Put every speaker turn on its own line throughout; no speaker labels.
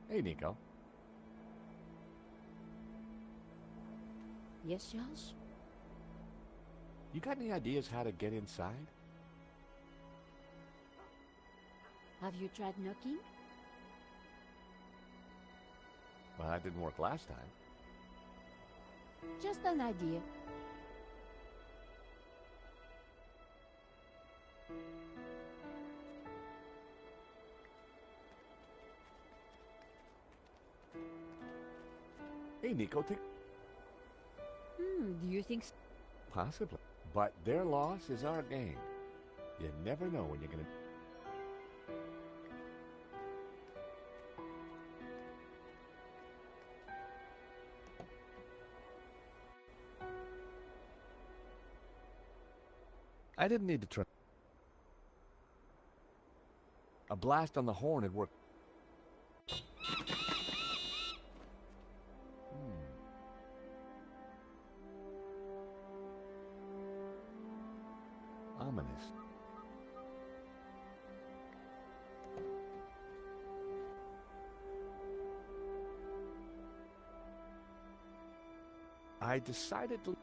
Hey, Nico.
Yes, Josh?
You got any ideas how to get inside?
Have you tried knocking?
Well, that didn't work last time.
Just an idea.
Hey, Nico,
Do you think so?
possibly. But their loss is our gain. You never know when you're gonna... I didn't need to try. A blast on the horn had worked. Ominous. I decided to...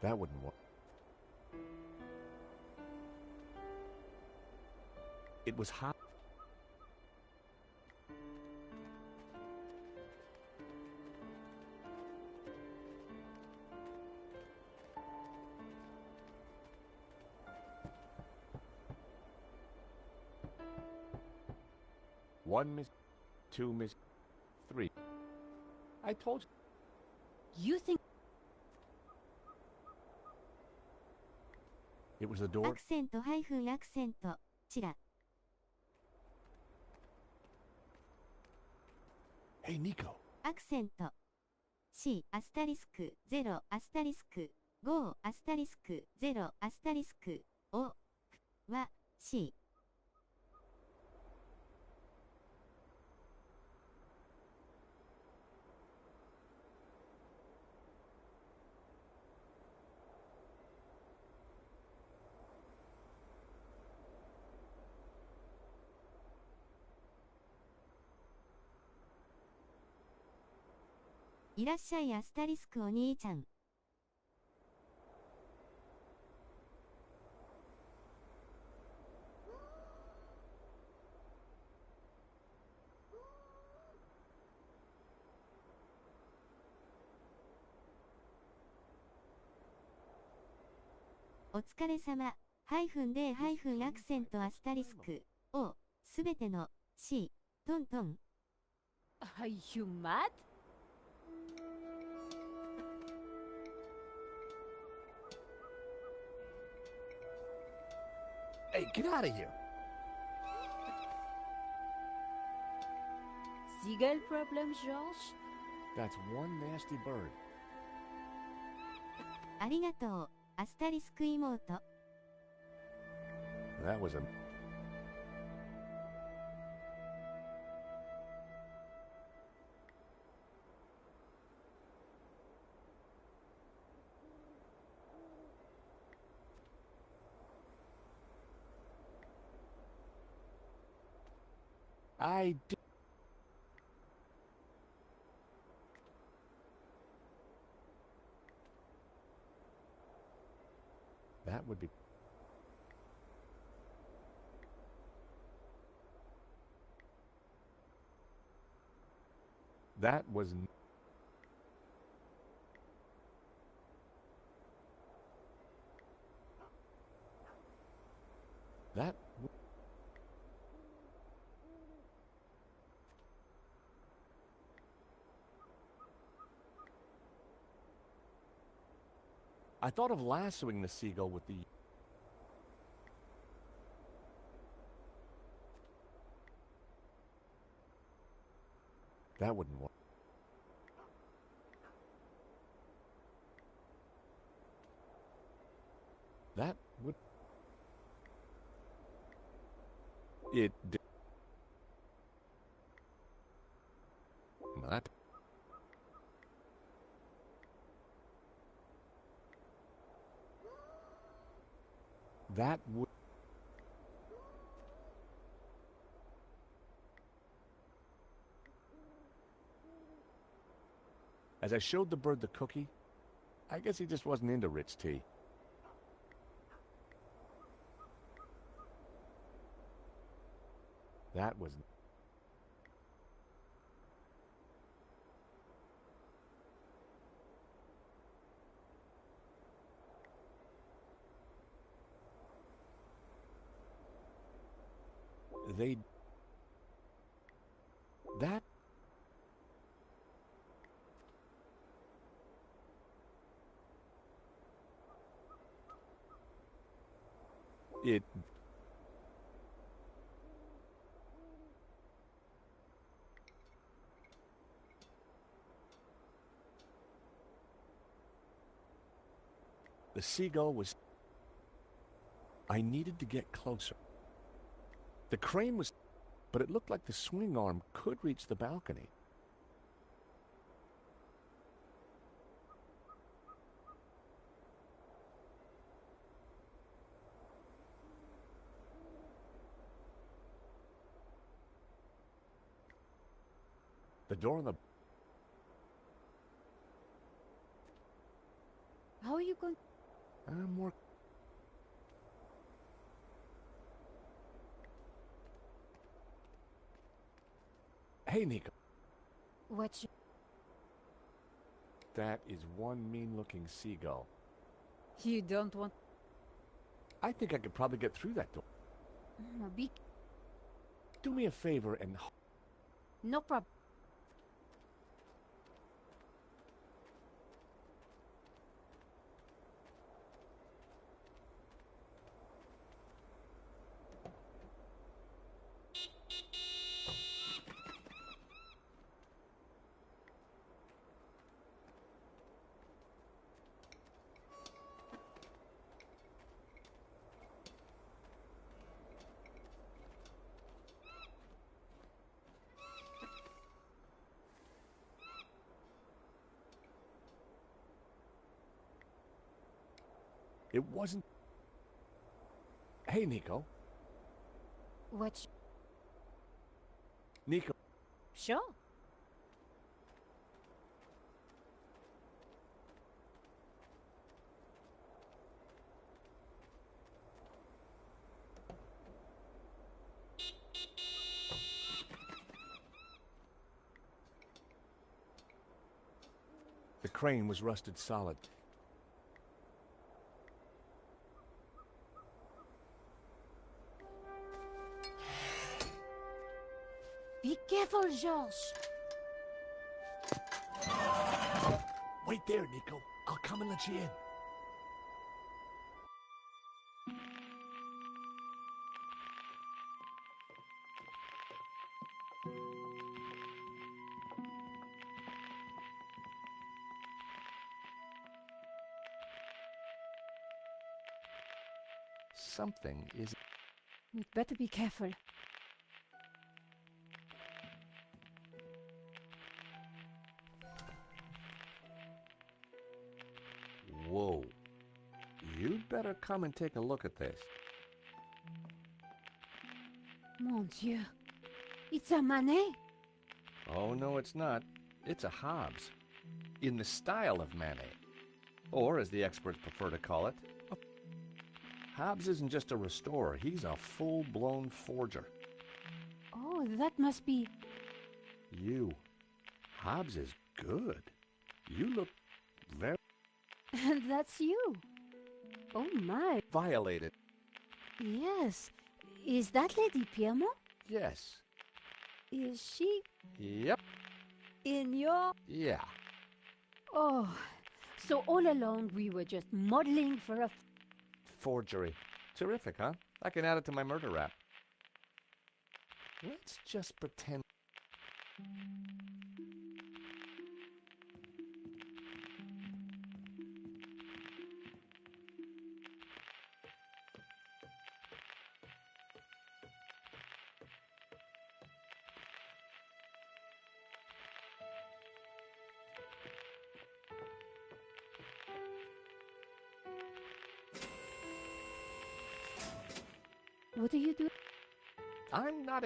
That wouldn't work. It was hot. One miss, two miss, three. I told you.
You think...
It was the door.
アクセント-アクセントチラ
Hey, Nico.
アクセント C アスタリスク0アスタリスク5アスタリスク0アスタリスクO は C いらっしゃいアスタリスクお兄ちゃんお疲れ様-で-アクセントアスタリスクをすべての C トントン
Are you mad?
Hey, get out of here.
Seagull problem, George?
That's one nasty bird.
ありがとうアスタリスク妹
That was a... I did. That would be... That was... That... I thought of lassoing the seagull with the... That wouldn't work. That would... It... That would... As I showed the bird the cookie, I guess he just wasn't into rich tea. That was... They... That... It... The seagull was... I needed to get closer. The crane was... But it looked like the swing arm could reach the balcony. The door on the...
How are you going?
more... Hey, Nico.
What?
That is one mean-looking seagull.
You don't want?
I think I could probably get through that door.
Be.
Do me a favor and...
No problem.
It wasn't... Hey, Nico.
What?
Nico.
Sure.
The crane was rusted solid.
Be careful, George.
Wait there, Nico. I'll come and let you in. Something is...
We'd better be careful.
Whoa. You'd better come and take a look at this.
Mon Dieu. It's a Manet.
Oh, no, it's not. It's a Hobbes. In the style of Manet. Or, as the experts prefer to call it, Hobbes isn't just a restorer. He's a full-blown forger.
Oh, that must be...
You. Hobbes is good. You look very...
And that's you. Oh my.
violated.
Yes. Is that Lady Piermont?
Yes.
Is she
Yep.
in your...
Yeah.
Oh, so all along we were just modeling for a...
Forgery. Terrific, huh? I can add it to my murder rap. Let's just pretend...
What are you doing?
I'm not.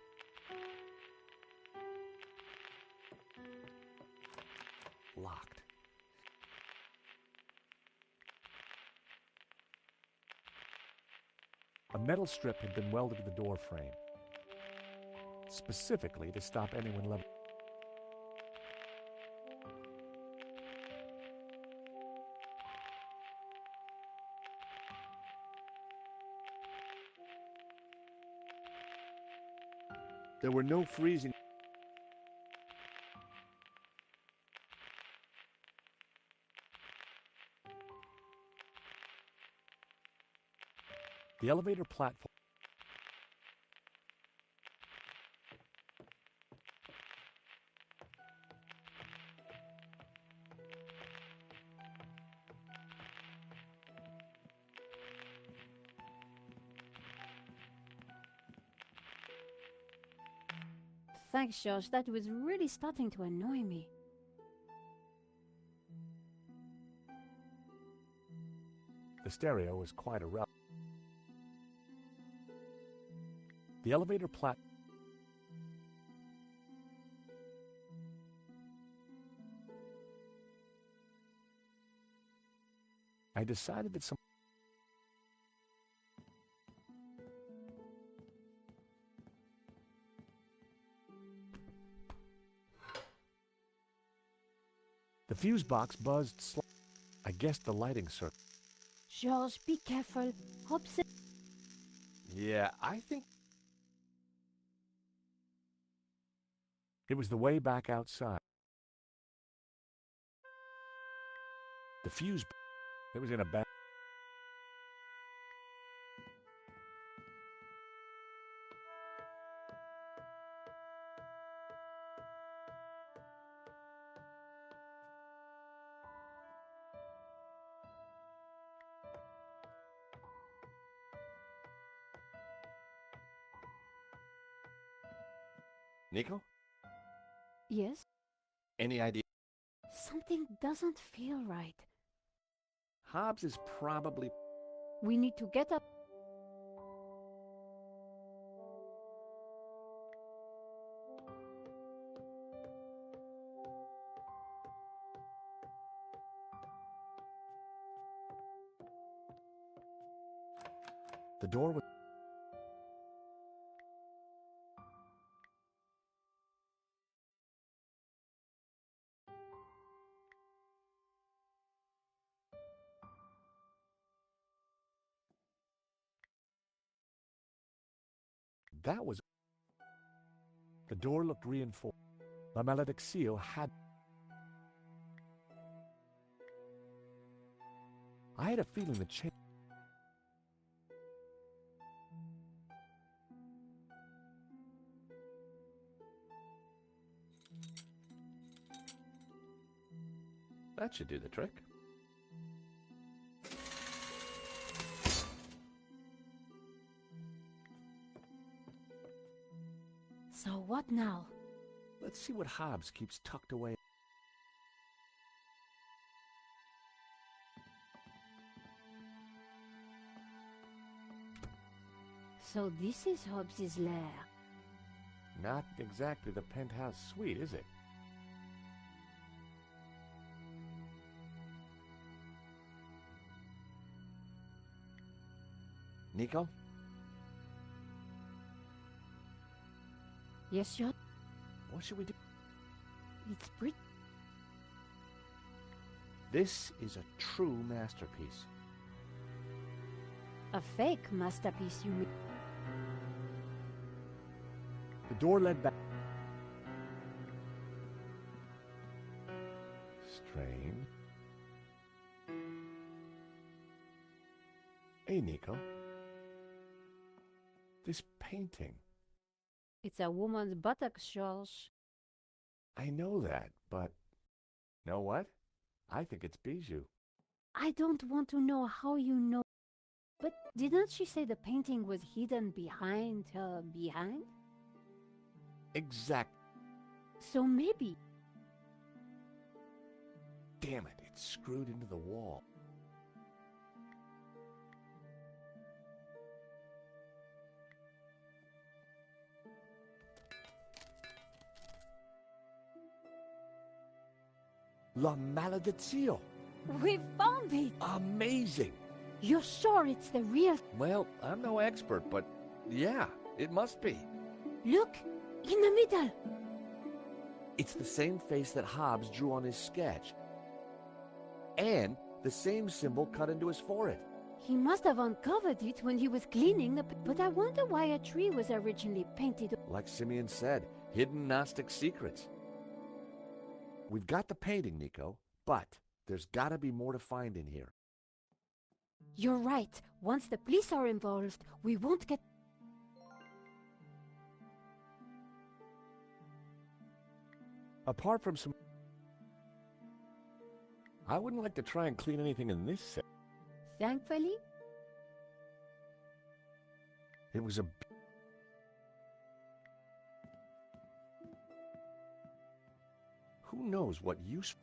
Locked.
A metal strip had been welded to the door frame, specifically to stop anyone level.
There were no freezing.
The elevator platform.
Thanks, Josh. That was really starting to annoy me.
The stereo was quite a relic. The elevator platform. I decided that some. The fuse box buzzed slightly. I guessed the lighting circuit.
George, be careful. Hobson.
Yeah, I think.
It was the way back outside. The fuse. It was in a bag.
Nico?
Yes?
Any idea?
Something doesn't feel right.
Hobbs is probably.
We need to get up.
The door was. That was. The door looked reinforced. La Malediccio had. I had a feeling the change.
That should do the trick.
So what now?
Let's see what Hobbs keeps tucked away.
So this is Hobbs's lair.
Not exactly the penthouse suite, is it? Nico?
Yes, Josh?
What should we do?
It's pretty.
This is a true masterpiece.
A fake masterpiece, you mean?
The door led back.
Strange. Hey, Nico. This painting.
It's a woman's buttocks, George.
I know that, but... Know what? I think it's Bijou.
I don't want to know how you know. But didn't she say the painting was hidden behind her behind?
Exact.
So maybe.
Damn it, it's screwed into the wall.
La Maledizione.
We found it!
Amazing.
You're sure it's the real...
Well, I'm no expert, but yeah, it must be.
Look! In the middle!
It's the same face that Hobbs drew on his sketch. And the same symbol cut into his forehead.
He must have uncovered it when he was cleaning the... But I wonder why a tree was originally painted...
Like Simeon said, hidden Gnostic secrets.
We've got the painting, Nico, but there's gotta be more to find in here.
You're right. Once the police are involved, we won't get...
Apart from some...
I wouldn't like to try and clean anything in this set.
Thankfully,
It was a... Who knows what use...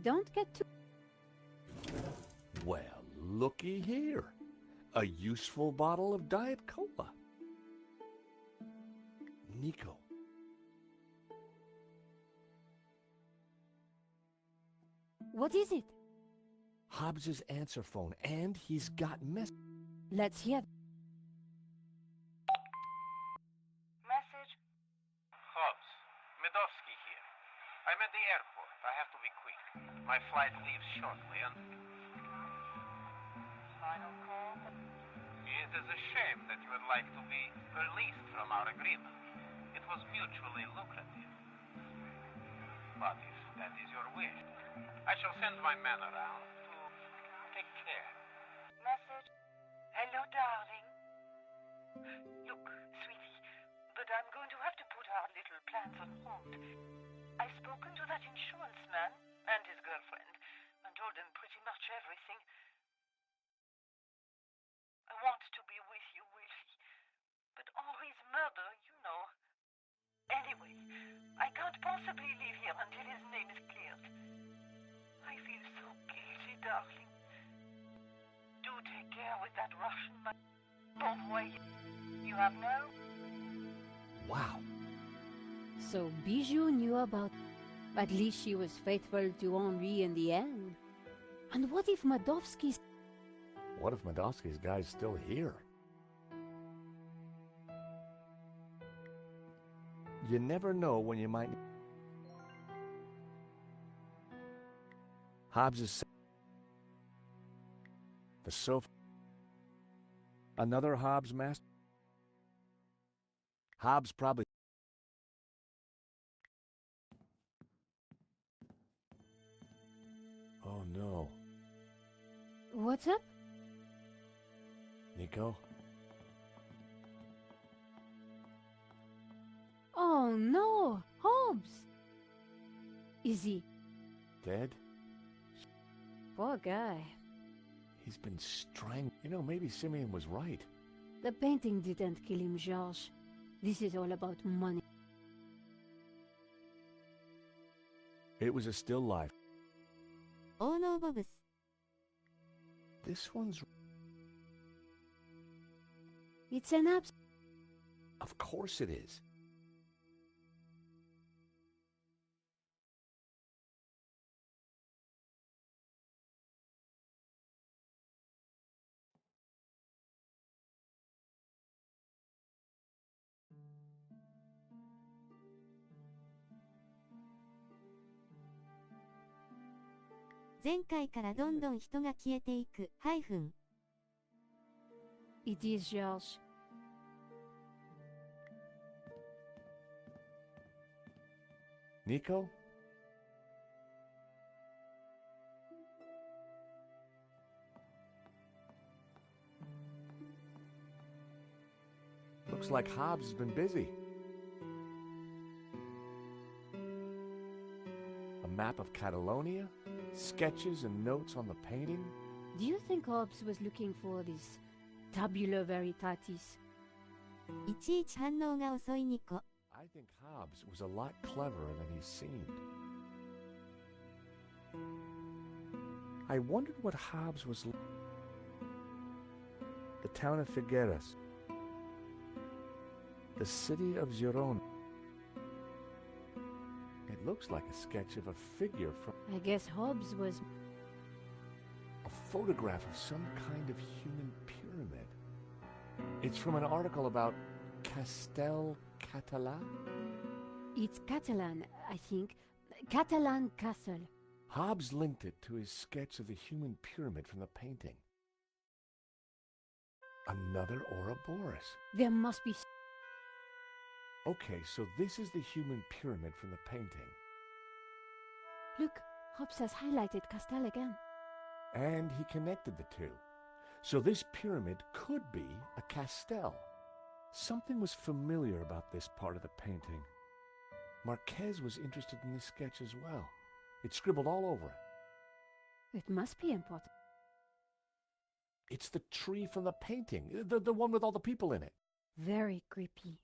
don't get too...
Well, looky here. A useful bottle of Diet Cola. Nico.
What is it?
Hobbs's answer phone, and he's got
Let's hear...
Message. Hobbs, Medovsky here. I'm at the airport. I have to be quick. My flight leaves shortly and... Final call? It is a shame that you would like to be released from our agreement. It was mutually lucrative. But if that is your wish, I shall send my men around to take care. Message. Hello, darling. Look, sweetie, but I'm going to have to put our little plans on hold. I've spoken to that insurance man and his girlfriend and told them pretty much everything. I want to be with you, Wilfie, but Henri's murder, you know. Anyway, I can't possibly leave here until his name is cleared. I feel so guilty, darling. Do take care with that Russian man. Bon voyage. You have no...
Wow.
So Bijou knew about... At least she was faithful to Henri in the end. And what if Medovsky's...
What if Medovsky's guy's still here? You never know when you might...
Hobbs is... The sofa... Another Hobbs master? Hobbs probably... Oh no.
What's up?
Nico?
Oh no! Hobbs! Is he...
Dead?
Poor guy.
He's been strangled. You know, maybe Simeon was right.
The painting didn't kill him, Georges. This is all about money.
It was a still life.
Oh no, Bobs.
This one's...
It's an abs...
Of course it is.
前回からどんどん人が消えていく。-.
It is, Georges.
Nico? Looks like Hobbs has been busy. A map of Catalonia? Sketches and notes on the painting?
Do you think Hobbs was looking for this tabula veritatis?
いちいち反応が遅いニコ。
I think Hobbs was a lot cleverer than he seemed. I wondered what Hobbs was like. The town of Figueras. The city of Girona. It
looks like a sketch of a figure from
I guess Hobbes was...
a photograph of some kind of human pyramid. It's from an article about Castel Català.
It's Catalan, I think. Catalan Castle.
Hobbes linked it to his sketch of the human pyramid from the painting. Another Ouroboros.
There must be...
Okay, so this is the human pyramid from the painting.
Look, Hobbes has highlighted Castel again.
And he connected the two. So this pyramid could be a castel. Something was familiar about this part of the painting. Marquez was interested in this sketch as well. It's scribbled all over it.
It must be important.
It's the tree from the painting, the one with all the people in it.
Very creepy.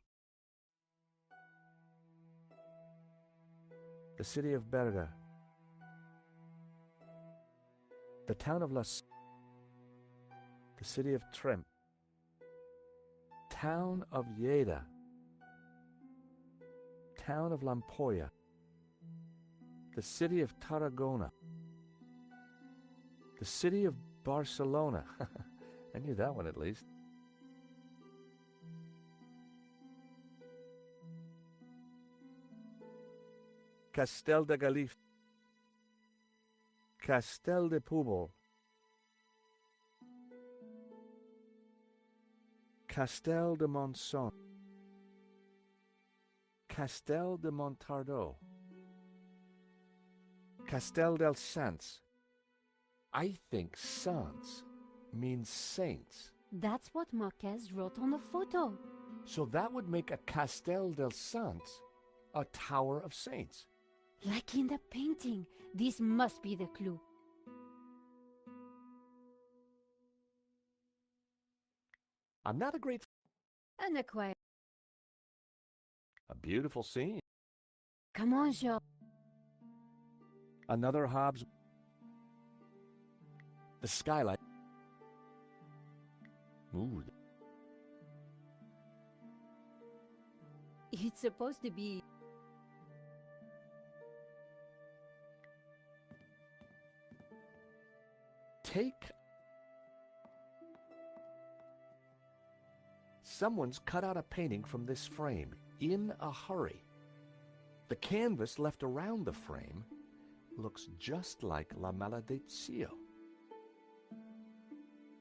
The city of Berga. The town of Las... The city of Tremp. Town of Lleida. Town of Lampolla. The city of Tarragona. The city of Barcelona. I knew that one at least. Castel de Galif. Castel de Pubol. Castel de Monson. Castel de Montardo. Castel del Sants. I think Sants means saints.
That's what Marquez wrote on the photo.
So that would make a Castel del Sants a tower of saints.
Like in the painting. This must be the clue.
I'm not a great...
And a quiet.
A beautiful scene.
Come on, Jean.
Another Hobbes. The skylight. Ooh.
It's supposed to be...
Take... Someone's cut out a painting from this frame in a hurry. The canvas left around the frame looks just like La Maledizio.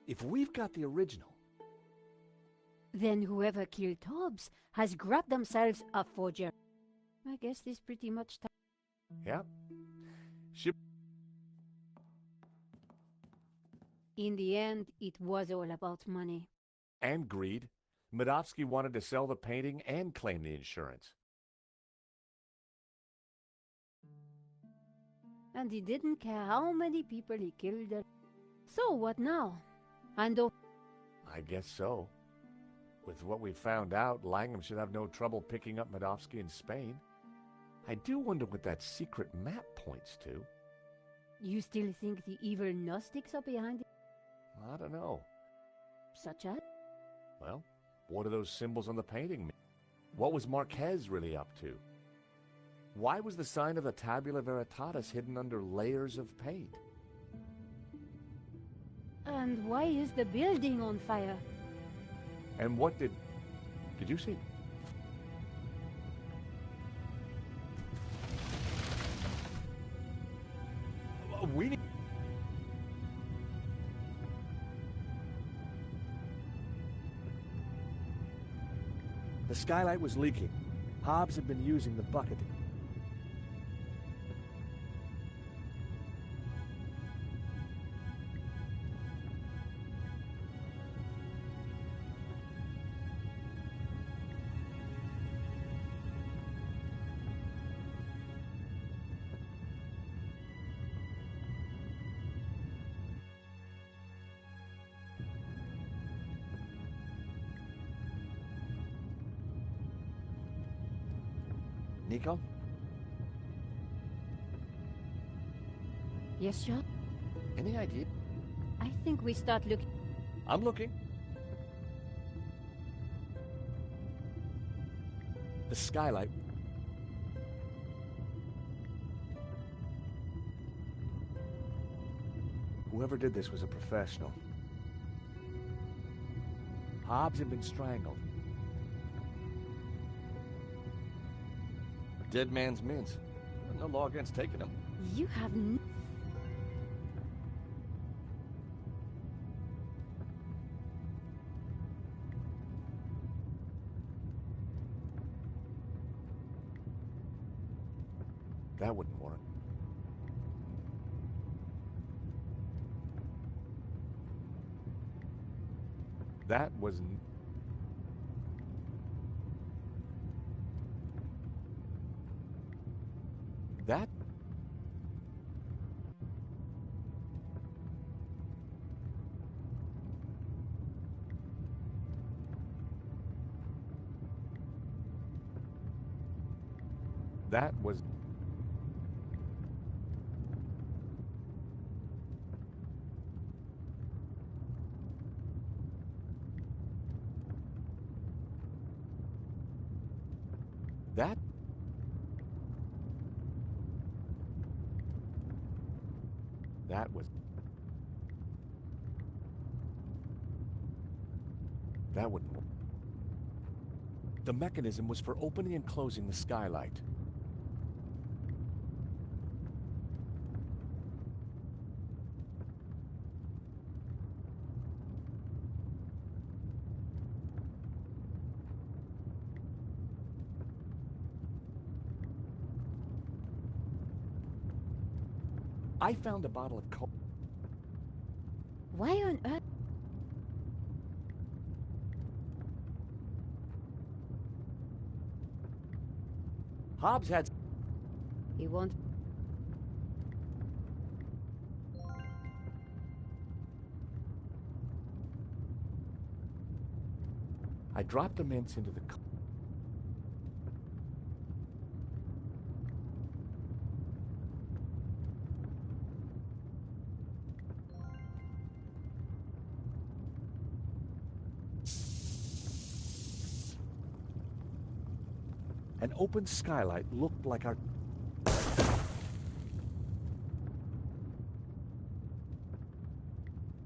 If we've got the original...
Then whoever killed Hobbes has grabbed themselves a forger. I guess this pretty much...
Yeah.
In the end, it was all about money.
And greed. Medovsky wanted to sell the painting and claim the insurance.
And he didn't care how many people he killed. So what now? And
I guess so. With what we found out, Langham should have no trouble picking up Medovsky in Spain. I do wonder what that secret map points to.
You still think the evil Gnostics are behind it?
I don't know.
Such as?
Well, what do those symbols on the painting mean? What was Marquez really up to? Why was the sign of the Tabula Veritatis hidden under layers of paint?
And why is the building on fire?
And what did you see? We need... The skylight was leaking. Hobbes had been using the bucket. Nico?
Yes, John?
Any idea?
I think we start looking...
I'm looking. The skylight. Whoever did this was a professional.
Hobbs had been strangled.
Dead man's mince. No law against taking him.
You have
That wouldn't work.
That was...
That?
That was...
That?
That was...
That wouldn't work. The mechanism was for opening and closing the skylight. I found a bottle of coke.
Why on earth?
Hobbs had...
He won't.
I dropped the mints into the... An open skylight looked like our...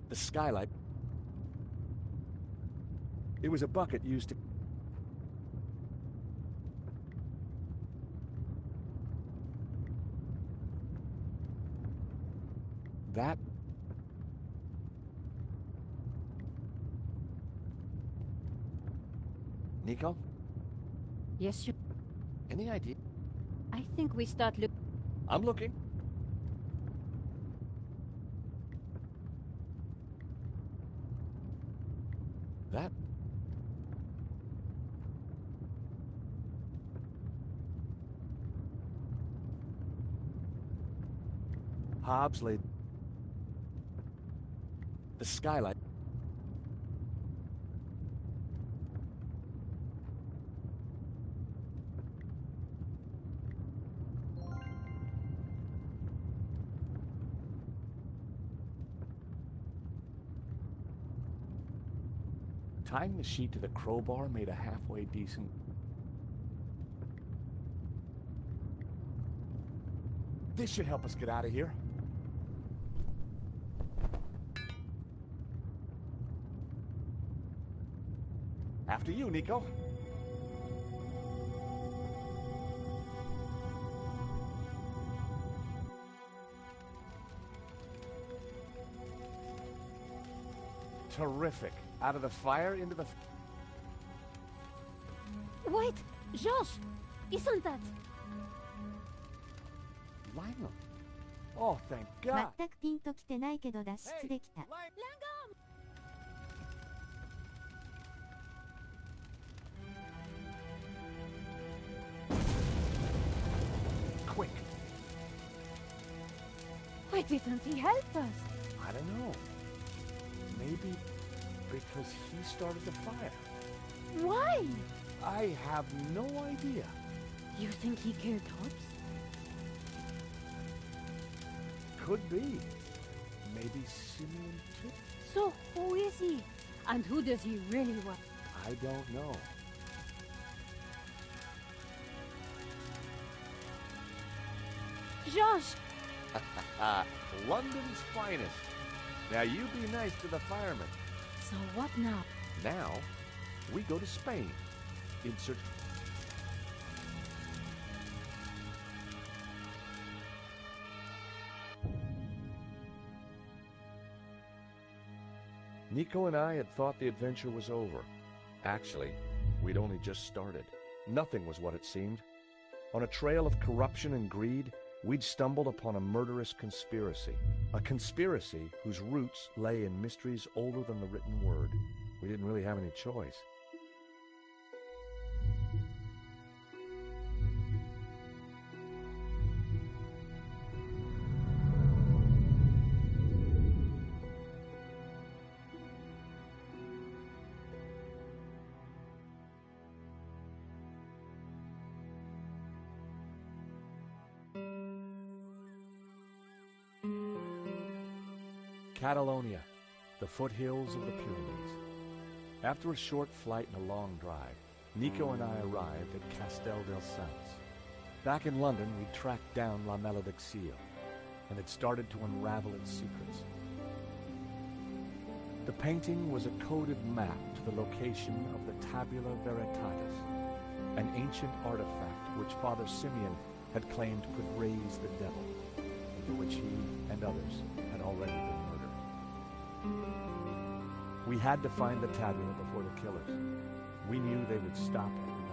The skylight... It was a bucket used to... That...
Nico?
Yes, you.
Any idea?
I think we start look.
I'm looking.
That... Hobbs laid... The skylight... Tying the sheet to the crowbar made a halfway decent... This should help us get out of here. After you, Nico.
Terrific. Out of the fire into the...
Wait, Josh, isn't that?
Lionel. Oh, thank God.
全くピンときてないけど脱出できた。
Quick.
Why didn't he help us?
I don't know. Maybe because he started the fire.
Why?
I have no idea.
You think he killed Hobbs?
Could be. Maybe Simeon too.
So who is he? And who does he really want?
I don't know.
Josh!
London's finest. Now you be nice to the firemen.
So what now?
Now, we go to Spain. In search... Nico and I had thought the adventure was over. Actually, we'd only just started. Nothing was what it seemed. On a trail of corruption and greed, we'd stumbled upon a murderous conspiracy. A conspiracy whose roots lay in mysteries older than the written word. We didn't really have any choice. Catalonia, the foothills of the Pyrenees. After a short flight and a long drive, Nico and I arrived at Castel del Sans. Back in London, we tracked down La Maledicció, and had started to unravel its secrets. The painting was a coded map to the location of the Tabula Veritatis, an ancient artifact which Father Simeon had claimed could raise the devil, and for which he and others had already been murdered. We had to find the tabula before the killers. We knew they would stop at nothing.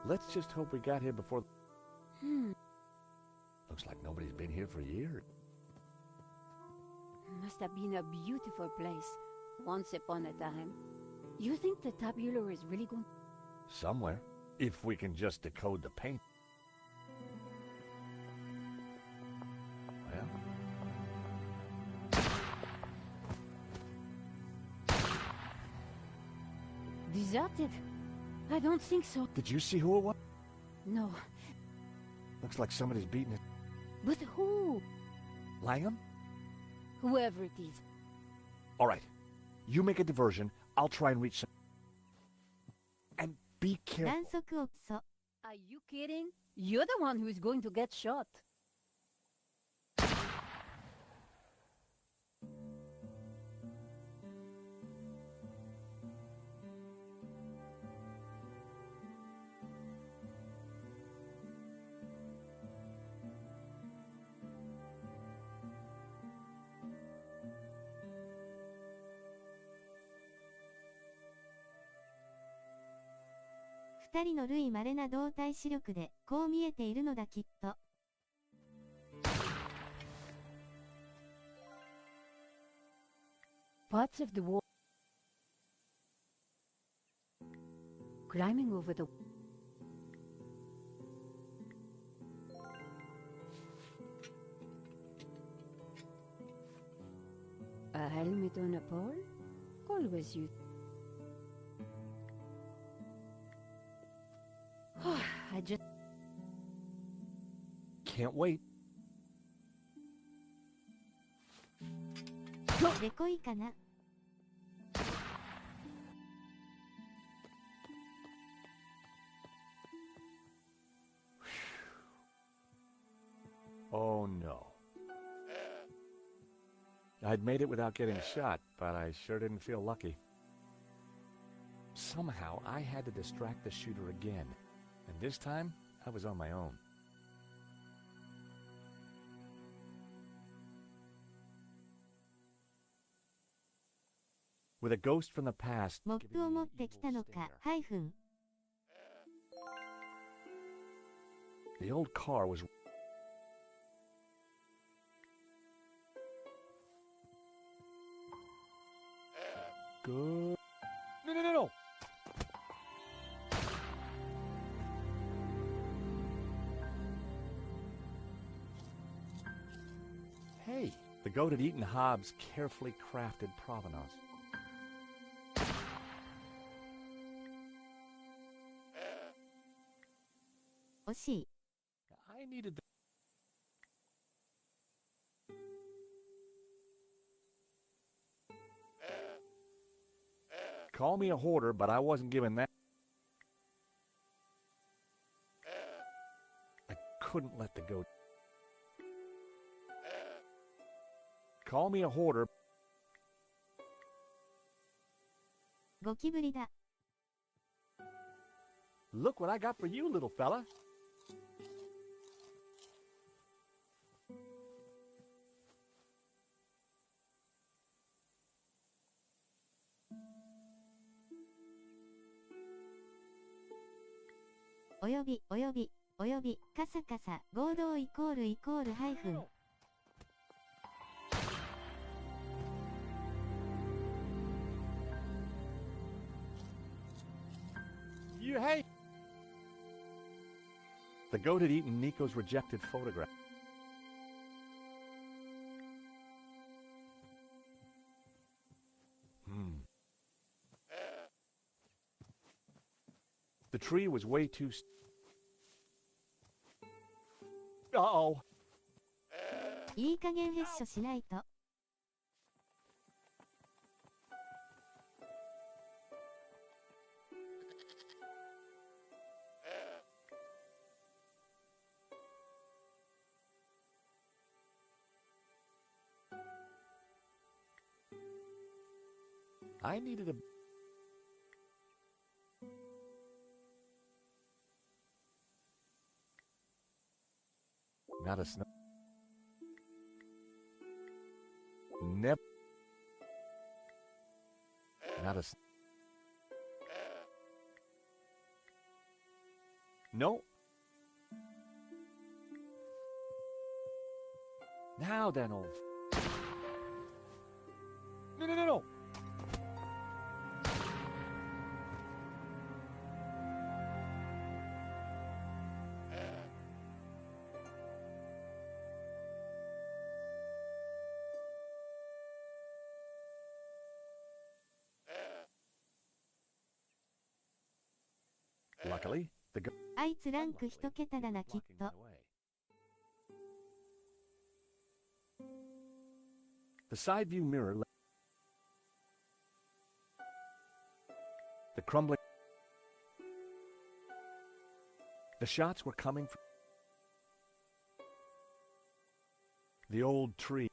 Let's just hope we got here before... Looks like nobody's been here for years.
Must have been a beautiful place once upon a time. You think the tabula is really going...
Somewhere, if we can just decode the paint. Well...
Deserted? I don't think so.
Did you see who it was?
No.
Looks like somebody's beating it.
But who?
Langham?
Whoever it is.
All right. You make a diversion. I'll try and reach some... And be careful.
弾速をそ
Are you kidding? You're the one who is going to get shot.2
人の類稀な動体視力でこう見えているのだきっと。
Parts of the wall. Climbing over the... A helmet on a pole? Always you. I just...
Can't wait.
でこいかな。
Oh no. I'd made it without getting shot, but I sure didn't feel lucky. Somehow I had to distract the shooter again, and this time I was on my own. With a ghost from the past
モップを持ってきたのか、ハイフン。
The old car was... Good. No. Hey, the goat had eaten Hobbs' carefully crafted provenance. I needed the... Call me a hoarder, but I wasn't given that. I couldn't let the goat. Call me a hoarder.
ゴキブリだ。
Look what I got for you, little fella.
「およびカサカサ合同イコールハイフン」
You hate. The goat had eaten Nico's rejected photograph. The tree was way too. Uh-oh.
いい加減ヘッショしないと。
I needed a. Not a snow. Never. Not a. No. Now then, old. No. Luckily, the goat.
あいつランク一桁だなきっと。
The side view mirror. The crumbling. The shots were coming from the old tree.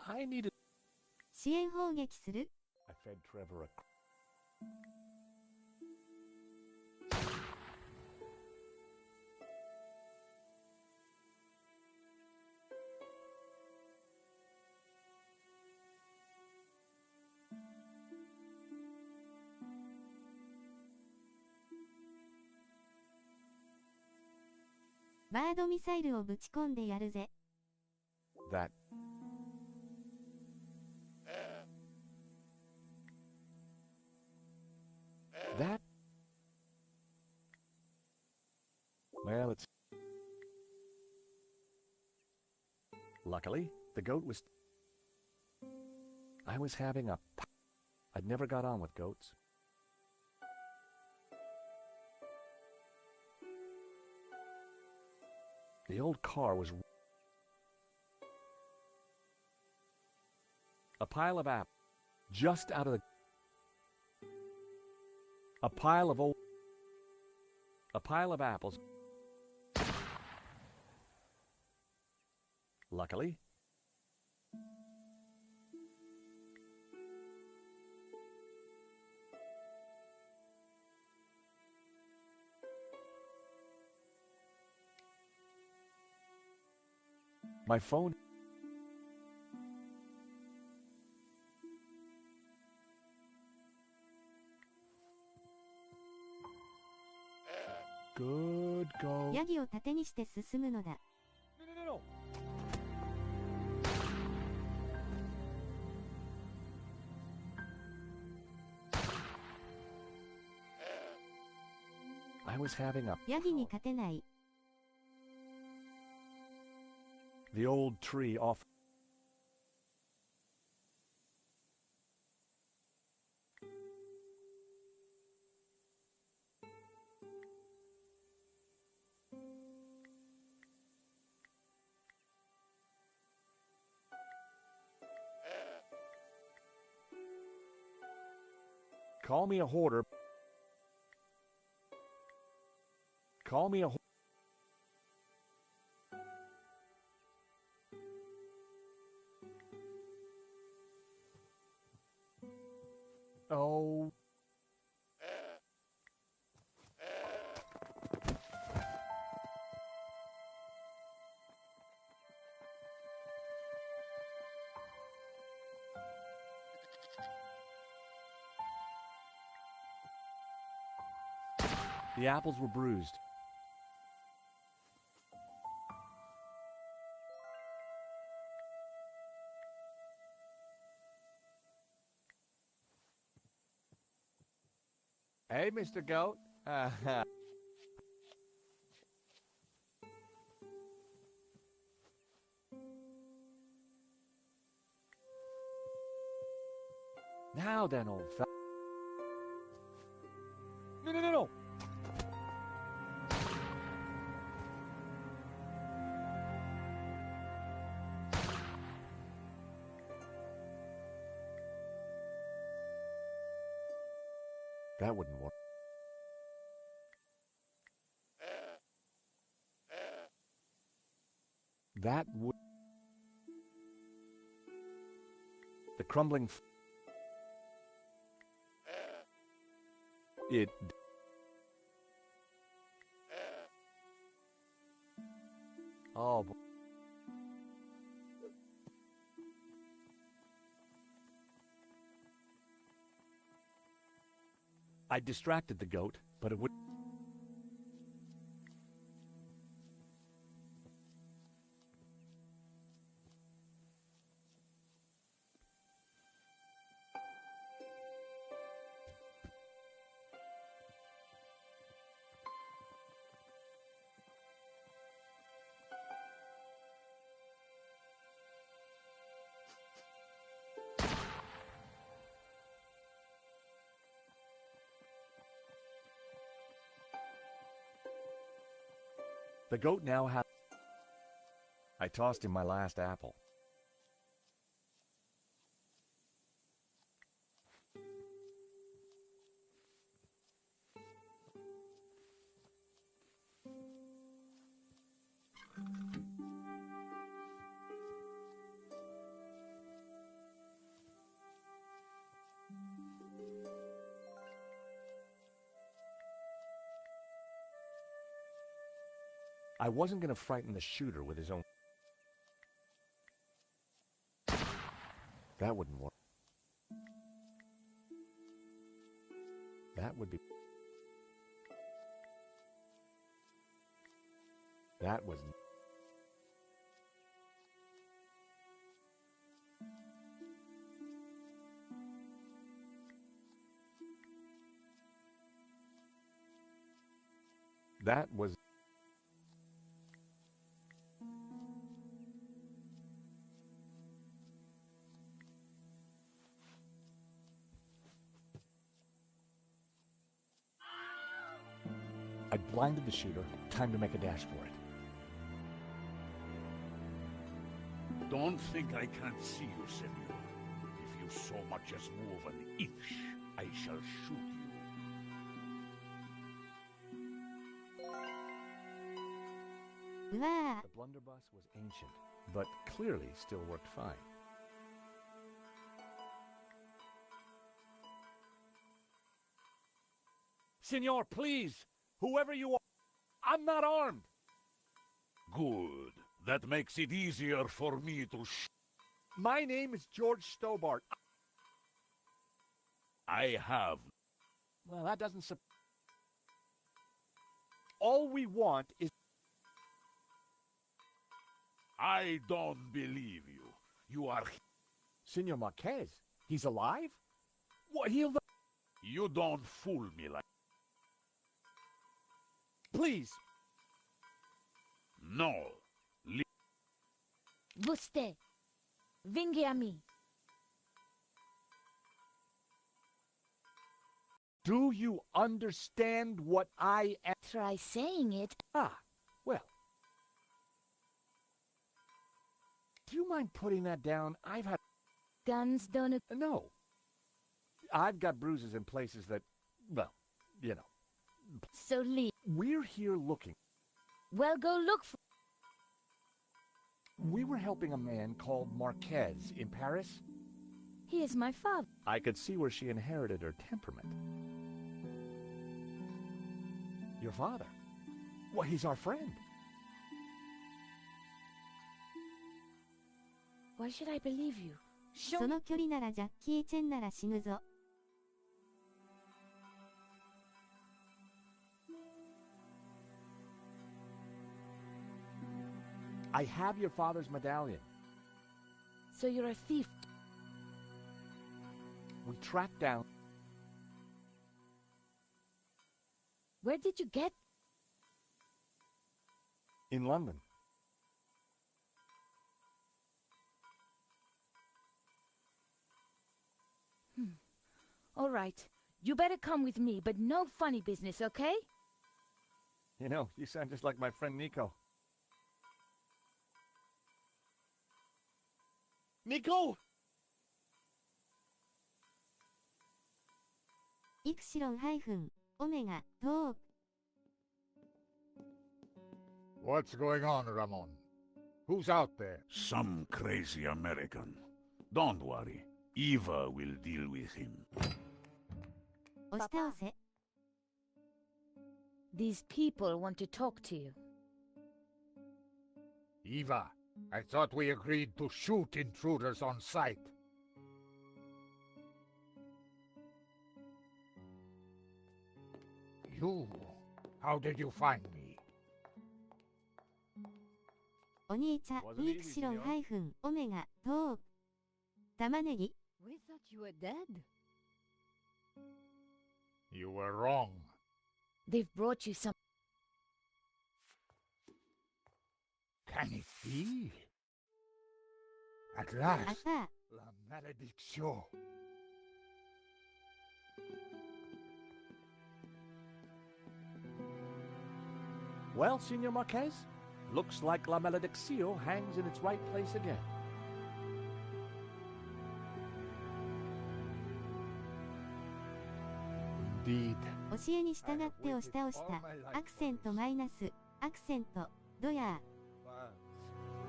I needed.
支援砲撃する
I fed Trevor a.
「バードミサイルをぶち込んでやるぜ」
That. That. Well, it's. Luckily, the goat was. I was having a. I'd never got on with goats. The old car was. A pile of apples. Just out of the. A pile of old. A pile of apples. Luckily. My phone. Good go.
ヤギを盾にして進むのだ。
No. I was having a.
ヤギに勝てない。
The old tree off. Call me a hoarder. Call me a Oh. The apples were bruised. Hey, Mr. Goat. Now then, old fella. No. That wouldn't work. That would... The crumbling... It... Oh, boy. I distracted the goat, but it would... The goat now had... I tossed him my last apple. I wasn't going to frighten the shooter with his own... That wouldn't work. That would be... That was... That was... I blinded the shooter. Time to make a dash for it.
Don't think I can't see you, senor. If you so much as move an inch, I shall shoot you.
Wow.
The blunderbuss was ancient, but clearly still worked fine. Senor, please! Whoever you are, I'm not armed!
Good. That makes it easier for me to
My name is George Stobart.
I have.
Well, that doesn't All we want is...
I don't believe you. You are...
Senor Marquez, he's alive? What, he'll...
You don't fool me like...
Please!
No.
Vostè, venghi a me.
Do you understand what I am?
Try saying it.
Ah, well. Do you mind putting that down? I've had...
Guns don't...
No. I've got bruises in places that, well, you know.
So leave.
We're here looking.
Well, go look for...
We were helping a man called Marquez in Paris.
He is my father.
I could see where she inherited her temperament. Your father? Well, he's our friend.
Why should I believe you? Show
その距離ならジャッキー・チェンなら死ぬぞ。
I have your father's medallion.
So you're a thief.
We tracked down...
Where did you get...
in London.
All right. You better come with me, but no funny business, okay?
You know, you sound just like my friend Nico. Nico!
イクシロンオメガトー
What's going on, Ramon? Who's out there?
Some crazy American. Don't worry. Eva will deal with him.
押し倒せ。
These people want to talk to you.
Eva, I thought we agreed to shoot intruders on sight. You, how did you find me?
お兄ちゃんイクシロンオメガトー玉ねぎ
We thought you were dead.
You were wrong.
They've brought you some...
Can it be? At last,
あた
la malédiction.
Well, Senor Marquez, looks like La Malediccio hangs in its right place again.
Indeed.
教えに従って押し倒したアクセントマイナスアクセントドヤ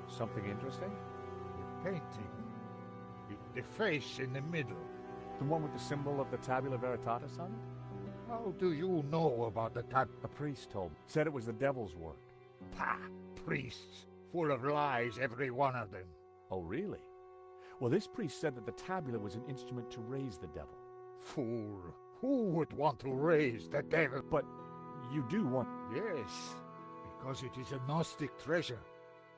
Something interesting?
The painting. The face in the middle.
The one with the symbol of the Tabula Veritatis on it?
How do you know about the type
A priest told me. Said it was the devil's work.
Pah, priests, full of lies, every one of them.
Oh, really? Well, this priest said that the tabula was an instrument to raise the devil.
Fool. Who would want to raise the devil?
But you do want...
Yes, because it is a Gnostic treasure.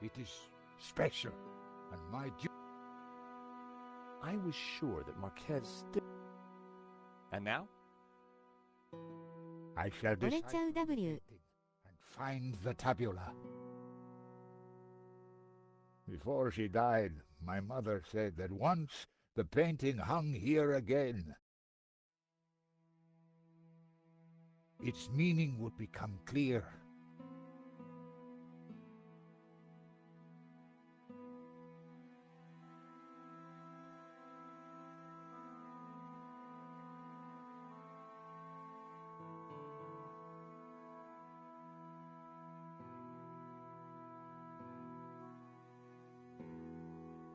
It is special, and my duty.
I was sure that Marquez still... And now?
I shall
折れ
decide
ちゃう W
and find the tabula. Before she died, my mother said that once the painting hung here again, its meaning would become clear.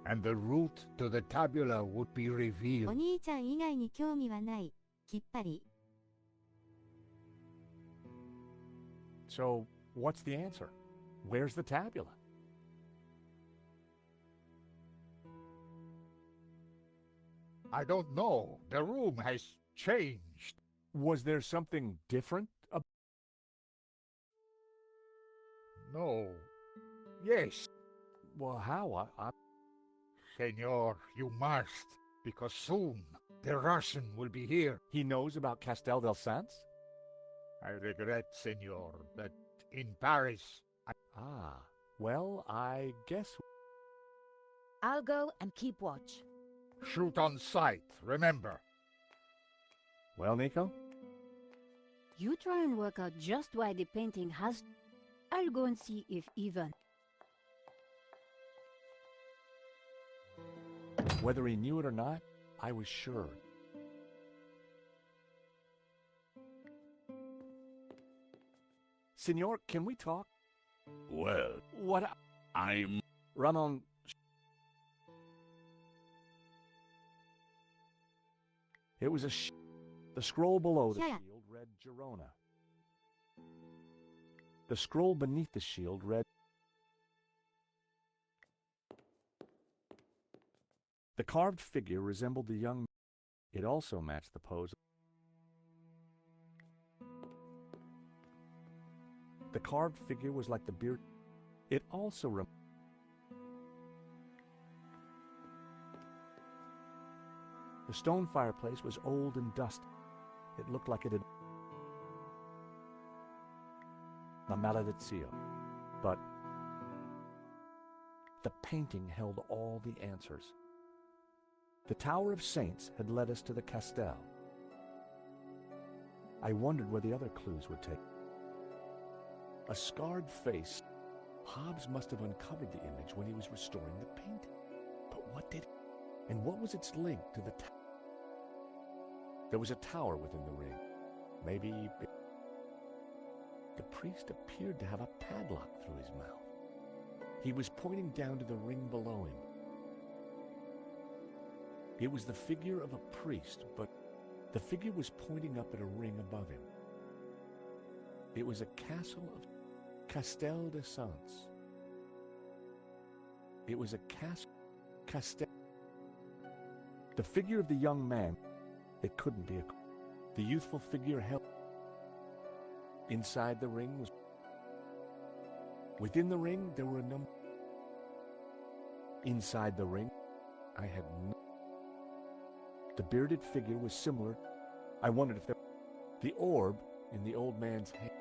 And the route to the tabula would be
お
revealed.
兄ちゃん以外に興味はないきっぱり
So, what's the answer? Where's the tabula?
I don't know. The room has changed.
Was there something different about...
No. Yes.
Well, how?
Senor, you must, because soon the Russian will be here.
He knows about Castel del Sans?
I regret, Senor, that in Paris...
Ah, well, I guess...
I'll go and keep watch.
Shoot on sight, remember.
Well, Nico?
You try and work out just why the painting has... I'll go and see if Ivan...
Whether he knew it or not, I was sure. Senor, can we talk?
Well,
What?
I'm...
Ramon. It was the scroll below the
Yeah.
shield read Girona. The scroll beneath the shield read... The carved figure resembled the young... It also matched the pose. The carved figure was like the beard. It also The stone fireplace was old and dusty. It looked like it had... La Maledizio. But the painting held all the answers. The Tower of Saints had led us to the Castel. I wondered where the other clues would take. A scarred face. Hobbs must have uncovered the image when he was restoring the painting. But what did... And what was its link to the tower? There was a tower within the ring. Maybe... The priest appeared to have a padlock through his mouth. He was pointing down to the ring below him. It was the figure of a priest, but the figure was pointing up at a ring above him. It was a castle of Castel de Sants. It was a castel. The figure of the young man, it couldn't be a... The youthful figure held... Inside the ring was... Within the ring, there were a number... Inside the ring, I had no... The bearded figure was similar. I wondered if there... The orb in the old man's hand...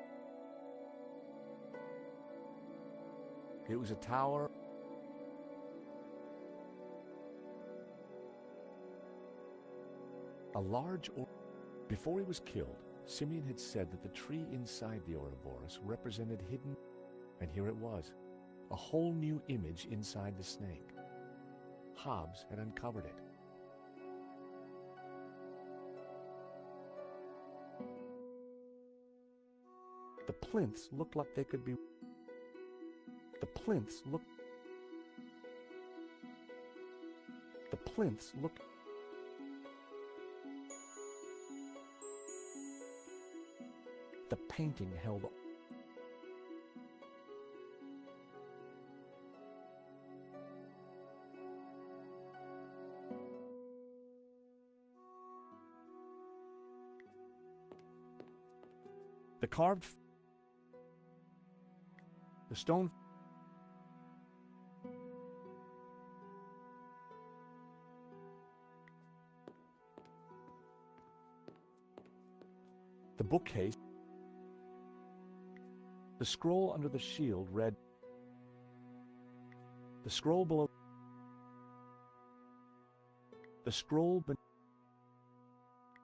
It was a tower... A large orb... Before he was killed, Simeon had said that the tree inside the Ouroboros represented hidden... And here it was, a whole new image inside the snake. Hobbs had uncovered it. The plinths looked like they could be... The plinths looked... The plinths looked... The painting held... The carved... The stone... The bookcase... The scroll under the shield read... The scroll below... The scroll...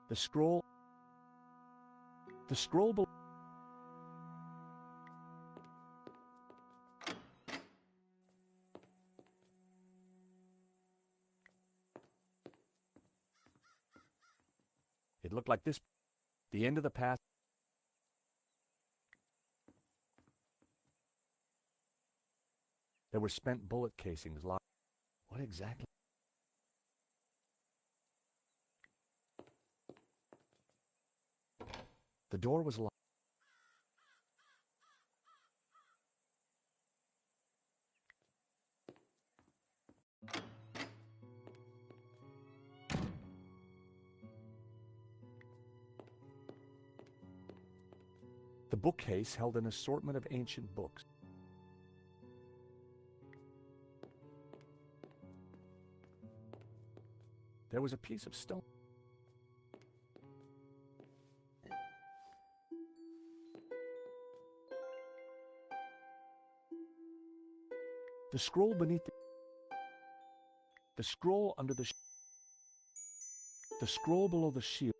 The scroll... The scroll below... It looked like this. The end of the path. There were spent bullet casings locked. What exactly? The door was locked. The bookcase held an assortment of ancient books. There was a piece of stone. The scroll beneath the scroll under the scroll below the shield.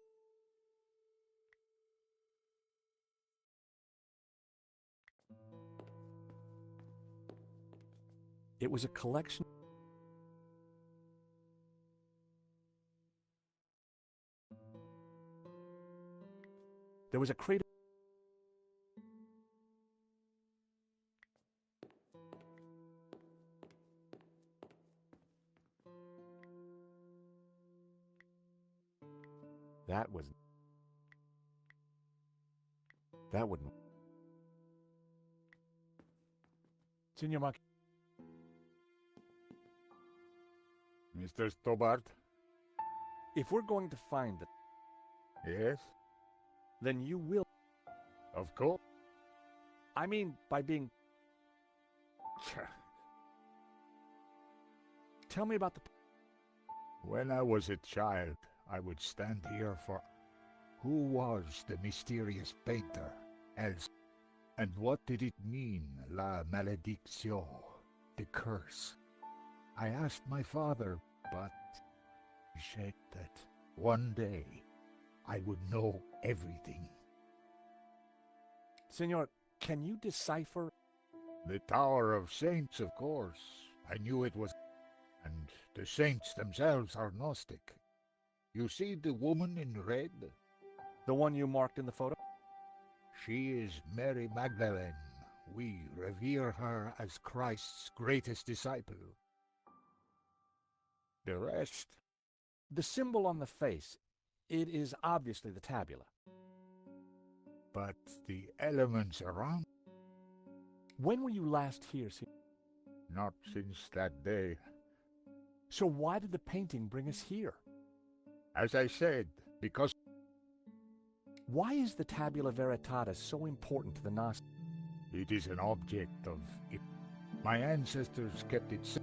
It was a collection. There was a crate. That was... That wouldn't... Signor Marquez...
Mr. Stobart?
If we're going to find it,
Yes?
then you will...
Of course.
I mean, by being... Tell me about the...
When I was a child, I would stand here for... Who was the mysterious painter? Else? And what did it mean, la maledicción, the curse? I asked my father, but he said that one day I would know everything.
Senor, can you decipher...
The Tower of Saints, of course. I knew it was... And the saints themselves are Gnostic. You see the woman in red?
The one you marked in the photo?
She is Mary Magdalene. We revere her as Christ's greatest disciple. The rest?
The symbol on the face, it is obviously the tabula.
But the elements around?
When were you last here, Senor?
Not since that day.
So why did the painting bring us here?
As I said, because...
Why is the tabula veritatis so important to the Gnostics?
It is an object of... My ancestors kept it safe.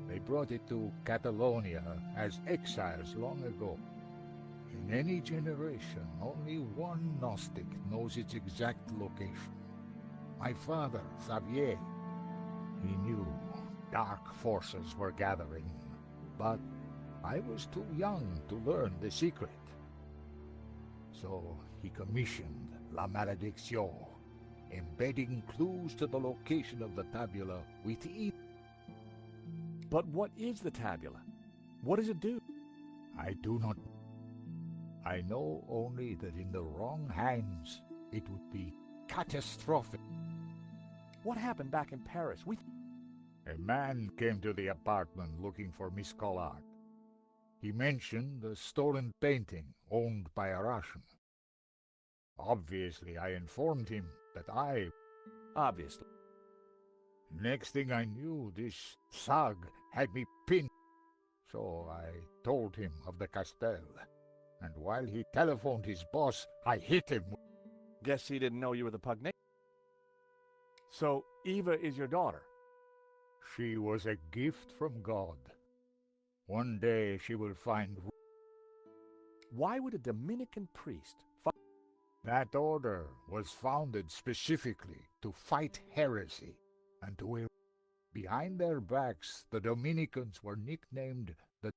They brought it to Catalonia as exiles long ago. In any generation, only one Gnostic knows its exact location. My father, Xavier. He knew dark forces were gathering, but I was too young to learn the secret. So he commissioned La Maledicción, embedding clues to the location of the tabula with each.
But what is the tabula? What does it do?
I do not. I know only that in the wrong hands, it would be catastrophic.
What happened back in Paris?
A man came to the apartment looking for Miss Collard. He mentioned a stolen painting owned by a Russian. Obviously, I informed him that I...
Obviously.
Next thing I knew, this thug had me pinned. So I told him of the Castel. And while he telephoned his boss, I hit him.
Guess he didn't know you were the pugnacious. So, Eva is your daughter?
She was a gift from God. One day she will find...
Why would a Dominican priest...
That order was founded specifically to fight heresy and to... Behind their backs, the Dominicans were nicknamed the...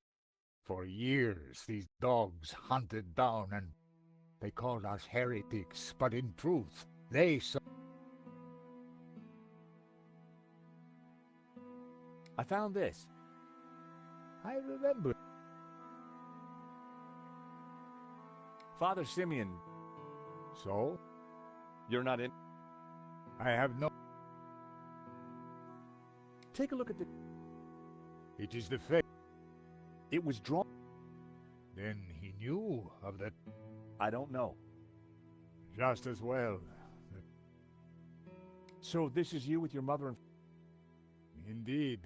For years, these dogs hunted down and they called us heretics, but in truth, they saw...
I found this.
I remember.
Father Simeon.
So?
You're not in?
I have no...
Take a look at the...
It is the face.
It was drawn...
Then he knew of that...
I don't know.
Just as well.
So this is you with your mother and...
Indeed.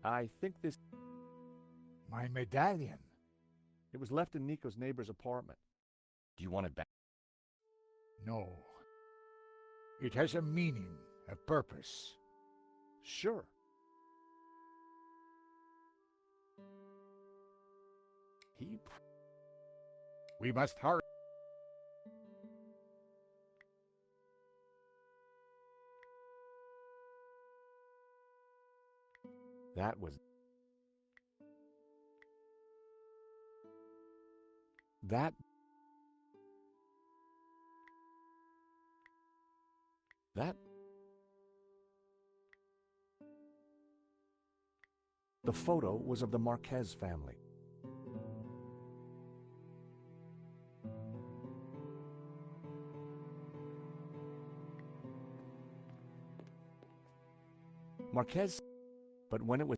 I think this...
My medallion.
It was left in Nico's neighbor's apartment. Do you want it back?
No. It has a meaning, a purpose.
Sure.
We must hurry.
That was... That... The photo was of the Marquez family. Marquez, but when it was...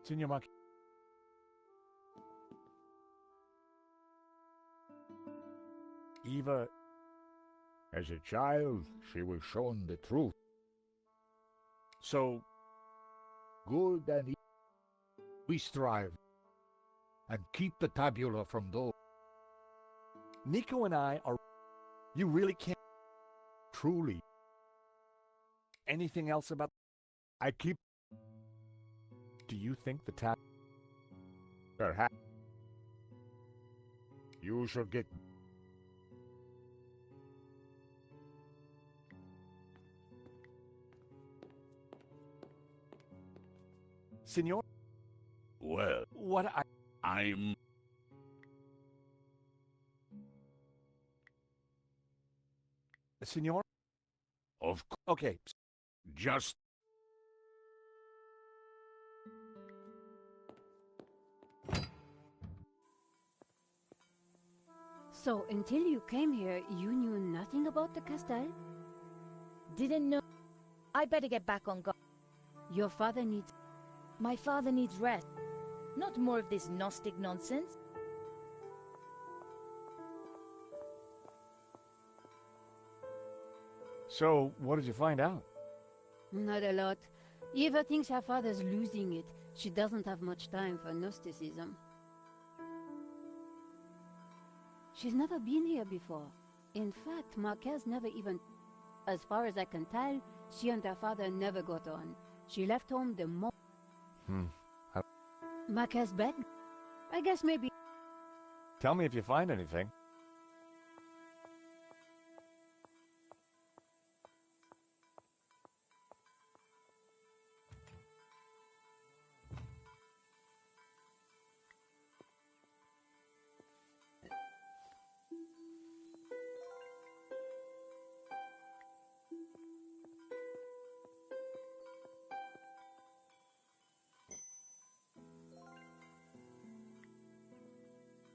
Signor Marquis. Eva, as a child, she was shown the truth. So, good and evil, we strive, and keep the tabula from those.
Nico and I are... You really can't...
Truly,
Anything else about...
I keep...
Do you think the tab...
Perhaps you shall get...
Senor?
Well,
What
I'm...
Senor?
Of course,
Okay,
just...
So, until you came here, you knew nothing about the castle?
Didn't know. I better get back on guard.
Your father needs...
My father needs rest. Not more of this Gnostic nonsense.
so what did you find out?
Not a lot. Eva thinks her father's losing it. She doesn't have much time for Gnosticism. She's never been here before. In fact, Marquez never even... As far as I can tell, she and her father never got on. She left home the moment... Marquez begged. I guess maybe...
Tell me if you find anything.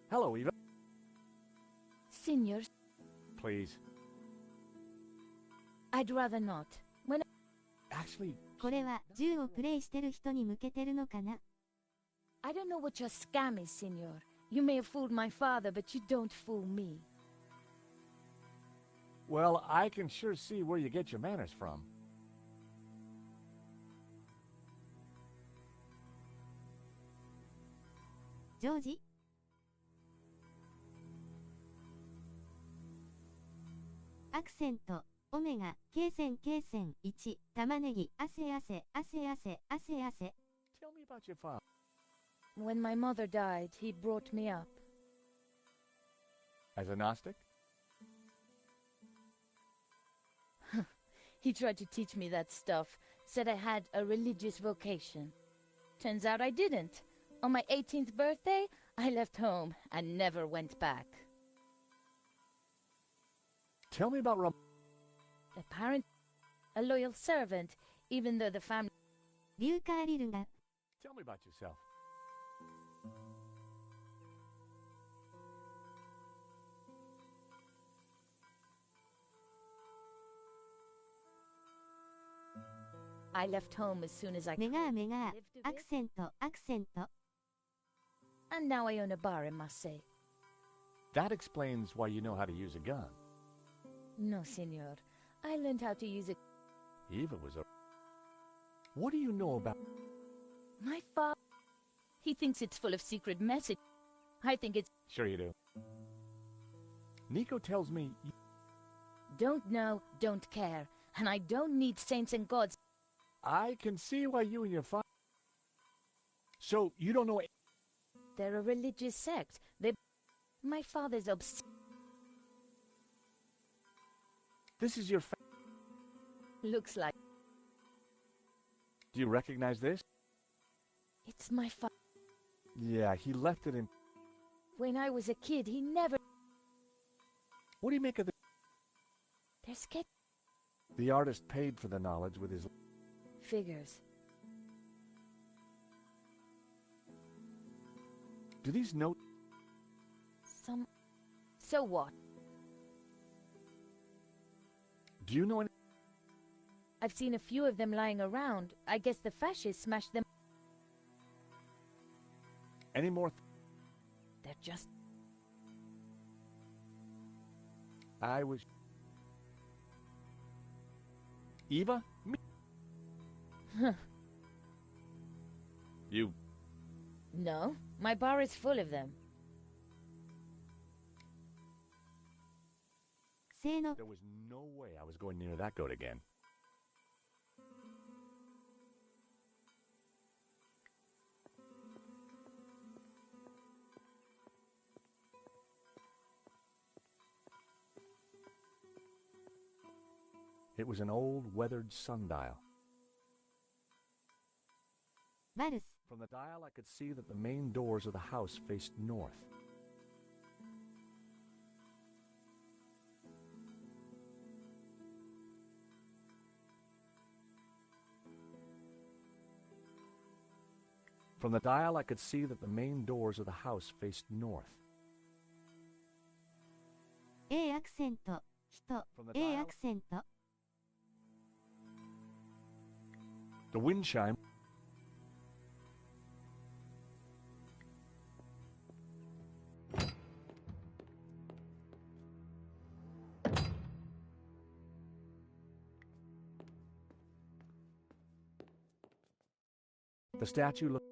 Hello, Eva.
Signor,
Please.
I'd rather not. When
Actually,
これは銃をプレイしてる人に向けてるのかな？
I don't know what your scam is, Signor. You may have fooled my father, but you don't fool me.
well, I can sure see where you get your manners from.
ジョージ？アクセント、オメガ、経線1、玉ねぎ、汗。
Tell me about your father.
When my mother died, he brought me up.
As a Gnostic?
He tried to teach me that stuff, said I had a religious vocation. Turns out I didn't. On my 18th birthday, I left home and never went back.
Tell me about
A parent, a loyal servant, even though the family...
リューカーリルが
Tell me about yourself.
I left home as soon as I
メ
could.
ガーメガー
Lived a
アクセント
And now I own a bar in Marseille.
That explains why you know how to use a gun.
No, Signor. I learned how to use it.
Eva was a... What do you know about...
My father... He thinks it's full of secret messages. I think it's...
Sure you do. Nico tells me...
Don't know, don't care. And I don't need saints and gods.
I can see why you and your father... So, you don't know...
They're a religious sect. My father's obsessed.
This is your
Looks like...
Do you recognize this?
It's my father.
Yeah, he left it in...
When I was a kid, he never...
What do you make of the...
They're sketch...
The artist paid for the knowledge with his...
Figures.
Do these notes...
Some... So what?
Do you know any...
I've seen a few of them lying around. I guess the fascists smashed them.
Any more...
They're just...
I was... Eva? Me? You...
No, my bar is full of them.
There was no way I was going near that goat again. It was an old, weathered sundial.
Varus.
From the dial, I could see that the main doors of the house faced north. From the dial, I could see that the main doors of the house faced north.
A アクセント、人、A アクセント。
The wind chime. The statue looked...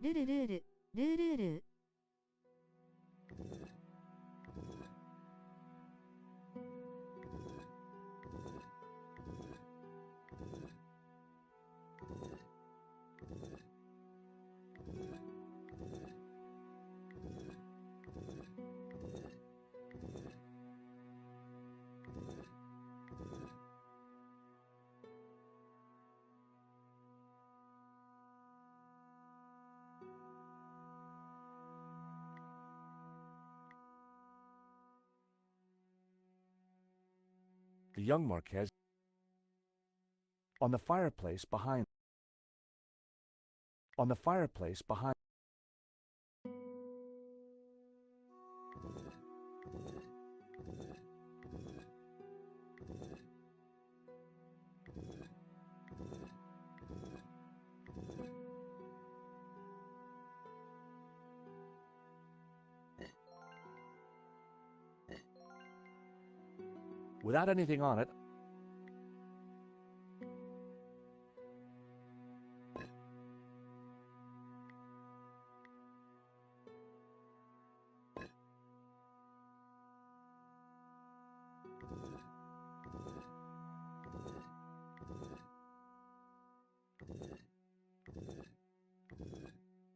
ルルルール、ルールールー。
The young Marquez... On the fireplace behind... On the fireplace behind... Without anything on it...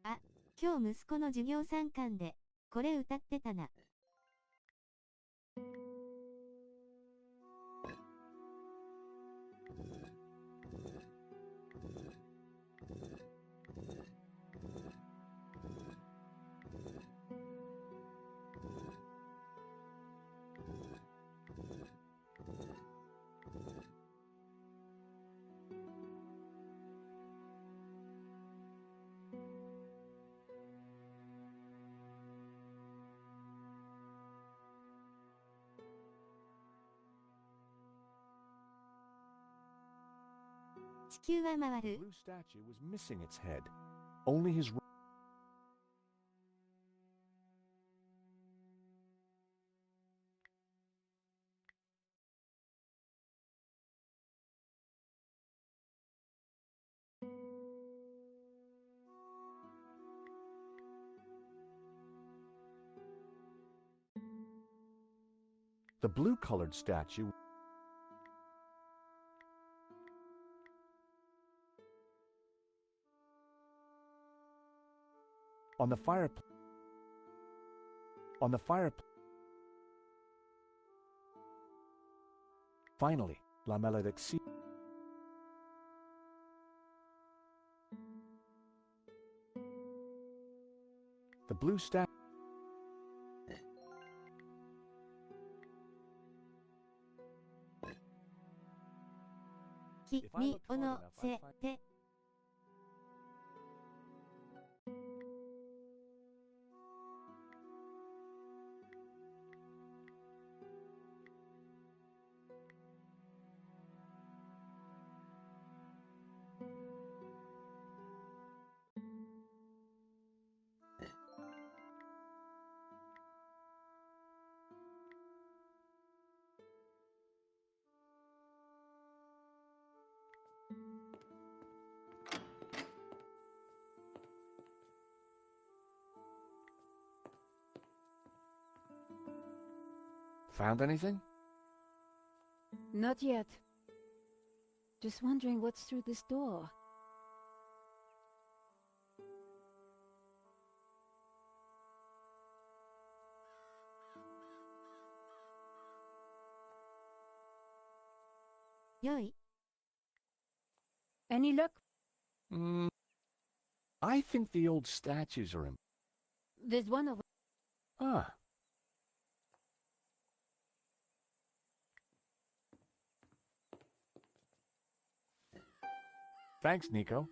あ、今日息子の授業参観で、これ歌ってたな。地球は回る。
The blue statue was missing its head. Only his... The blue-colored statue on the fireplace. Finally, la malédiction. The blue statue.
Kimi o no se te.
Found anything?
Not yet. Just wondering what's through this door.
Yoi.
Any luck?
I think the old statues are
There's one over.
Ah. Thanks, Nico.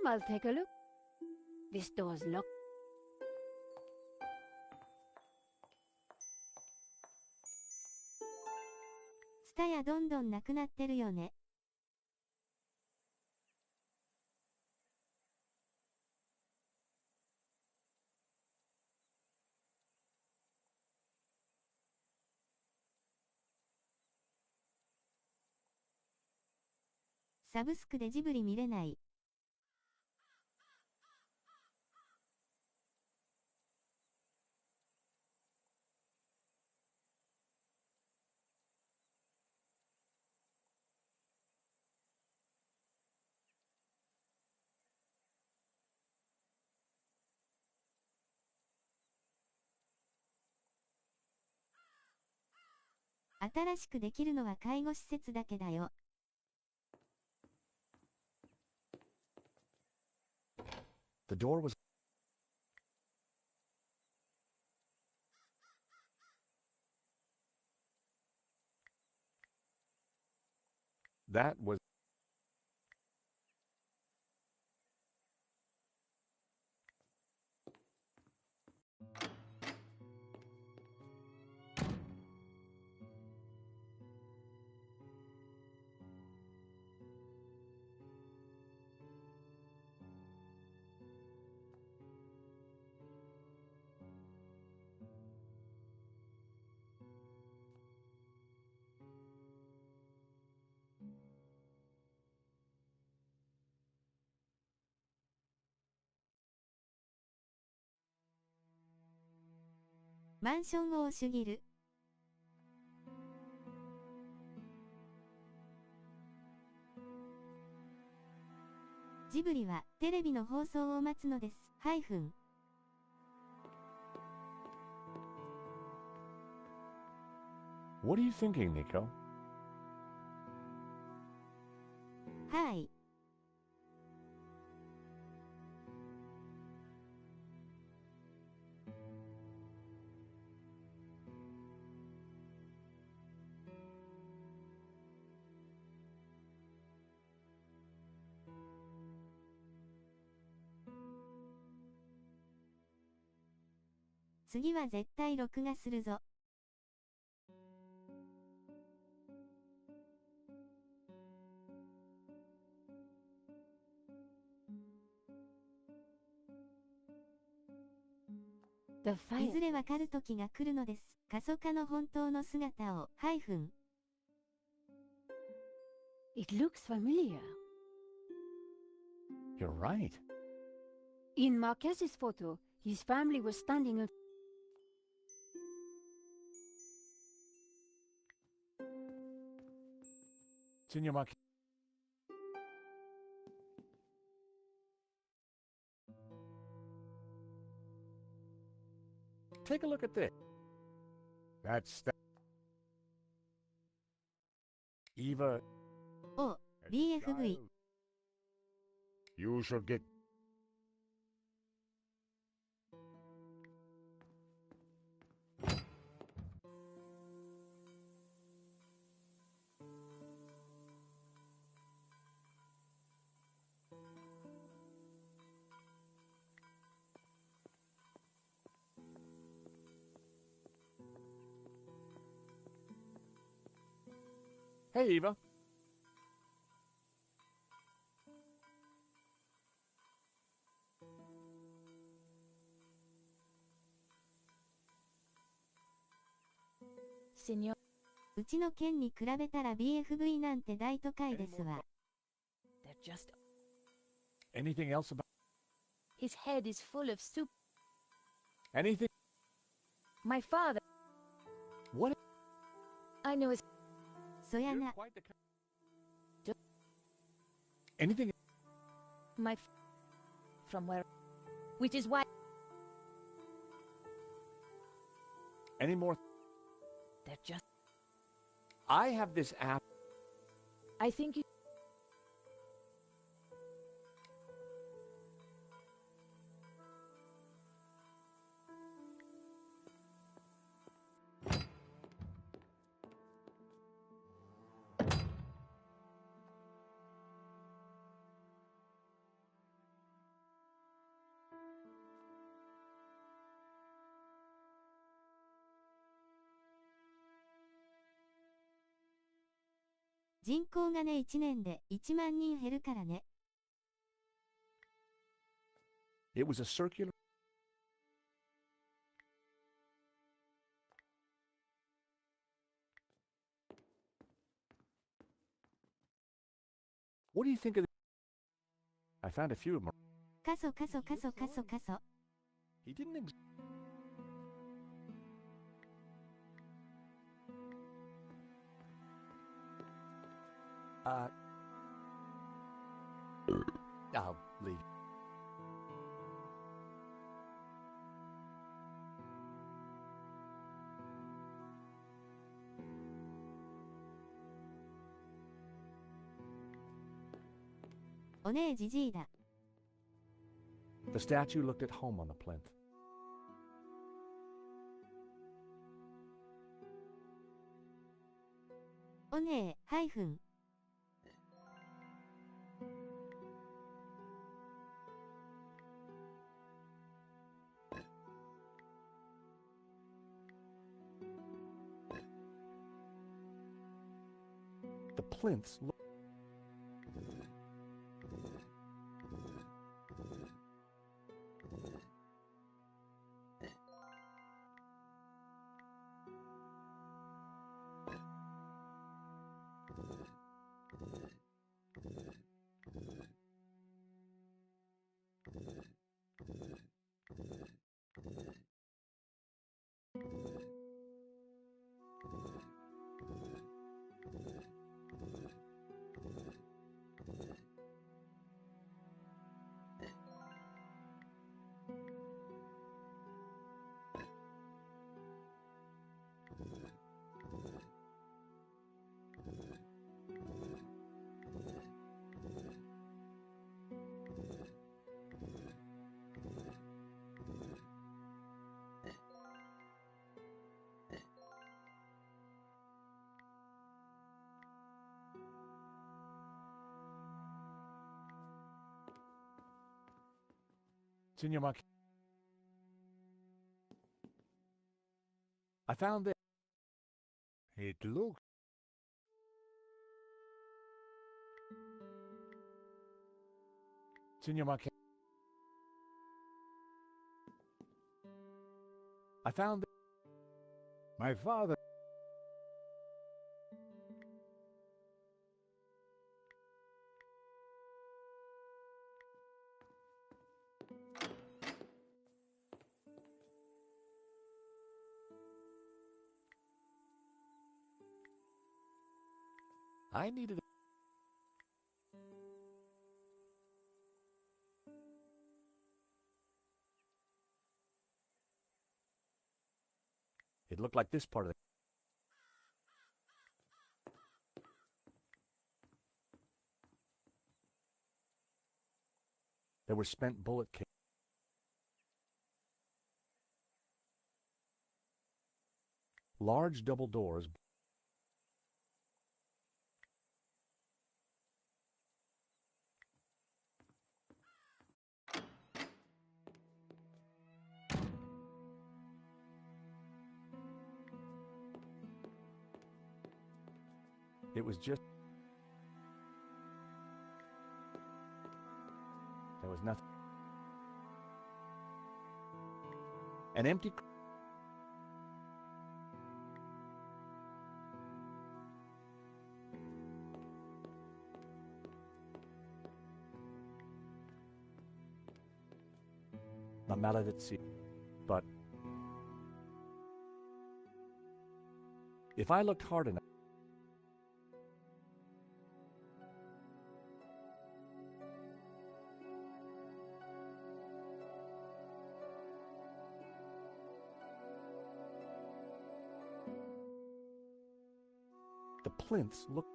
I'll take a look. This door's locked.
Tsutaya どんどんなくなってるよね。サブスクでジブリ見れない。新しくできるのは介護施設だけだよ。
The door was... That was...
マンションを主義る。ジブリはテレビの放送を待つのです。
What are you thinking, Nico?
はい。次は絶対録画するぞ。いずれわかる時が来るのです。過疎化の本当の姿を。
It looks familiar.
You're right.
In Marquez's photo, his family was standing in...
Signor Marquis.
Take a look at this.
That's that. Eva.
O BFV
You shall get.
Hey, Eva.
Senor,
うちの県に比べたら BFV なんて大都会ですわ。
they're just...
Anything else about
His head is full of soup.
anything?
My father...
What?
I know his...
そや
You're
な、
quite the anything?
My... From where... Which is why...
Any more?
They're just...
I have this app.
I think you...
人口がね1年で1万人減るからね。
It was a circular. What do you think of the... I found a few of them.
過疎過疎過疎過疎過疎。
He didn't I'll leave.
「おねえじじいだ。
The statue looked at home on the plinth.
おねえ、ハイフン。
The plinths looked... Signor Marquis. I found this.
It looks.
Signor Marquis. I found this.
My father.
I needed... It looked like this part of the... There were spent bullet casings. Large double doors. It was just... There was nothing. An empty... La maledizia. But if I looked hard enough, the plinths looked...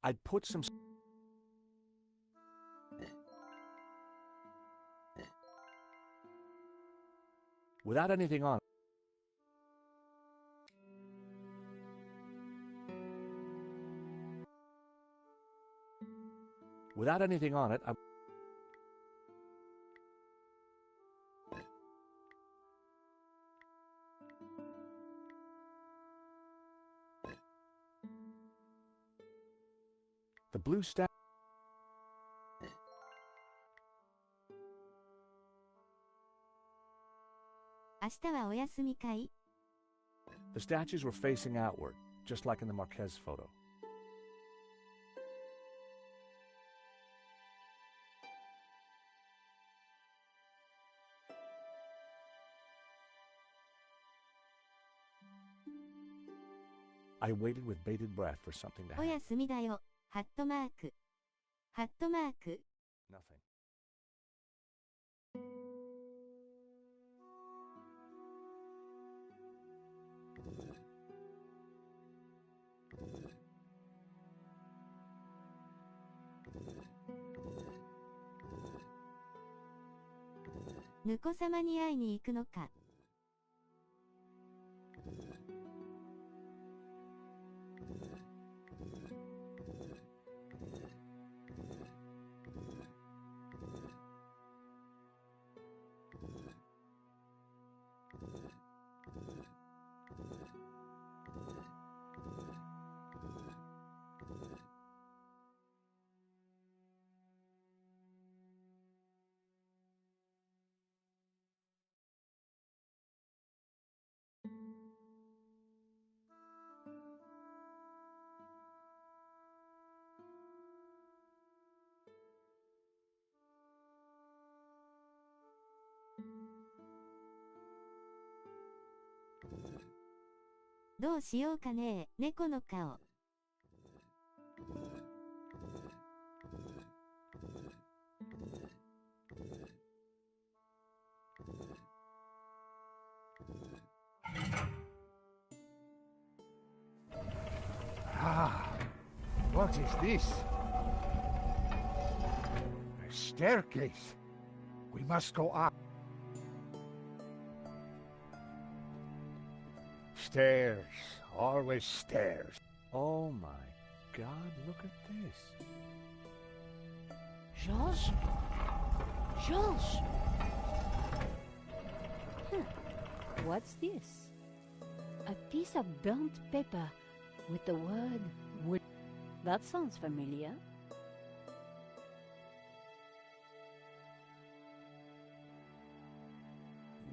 I'd put some... Without anything on... Without anything on it, the blue stack... The statues were facing outward, just like in the Marquez photo. I waited with bated breath for something to happen.
おやすみだよ。ハットマーク。ハットマーク。
Nothing.
「ぬこ様に会いに行くのか」どうしようかね、猫の顔。
Ah, what is this? A staircase. We must go up. Stairs. Always stairs.
Oh my God, look at this.
Georges? Georges! What's this? A piece of burnt paper with the word wood. That sounds familiar.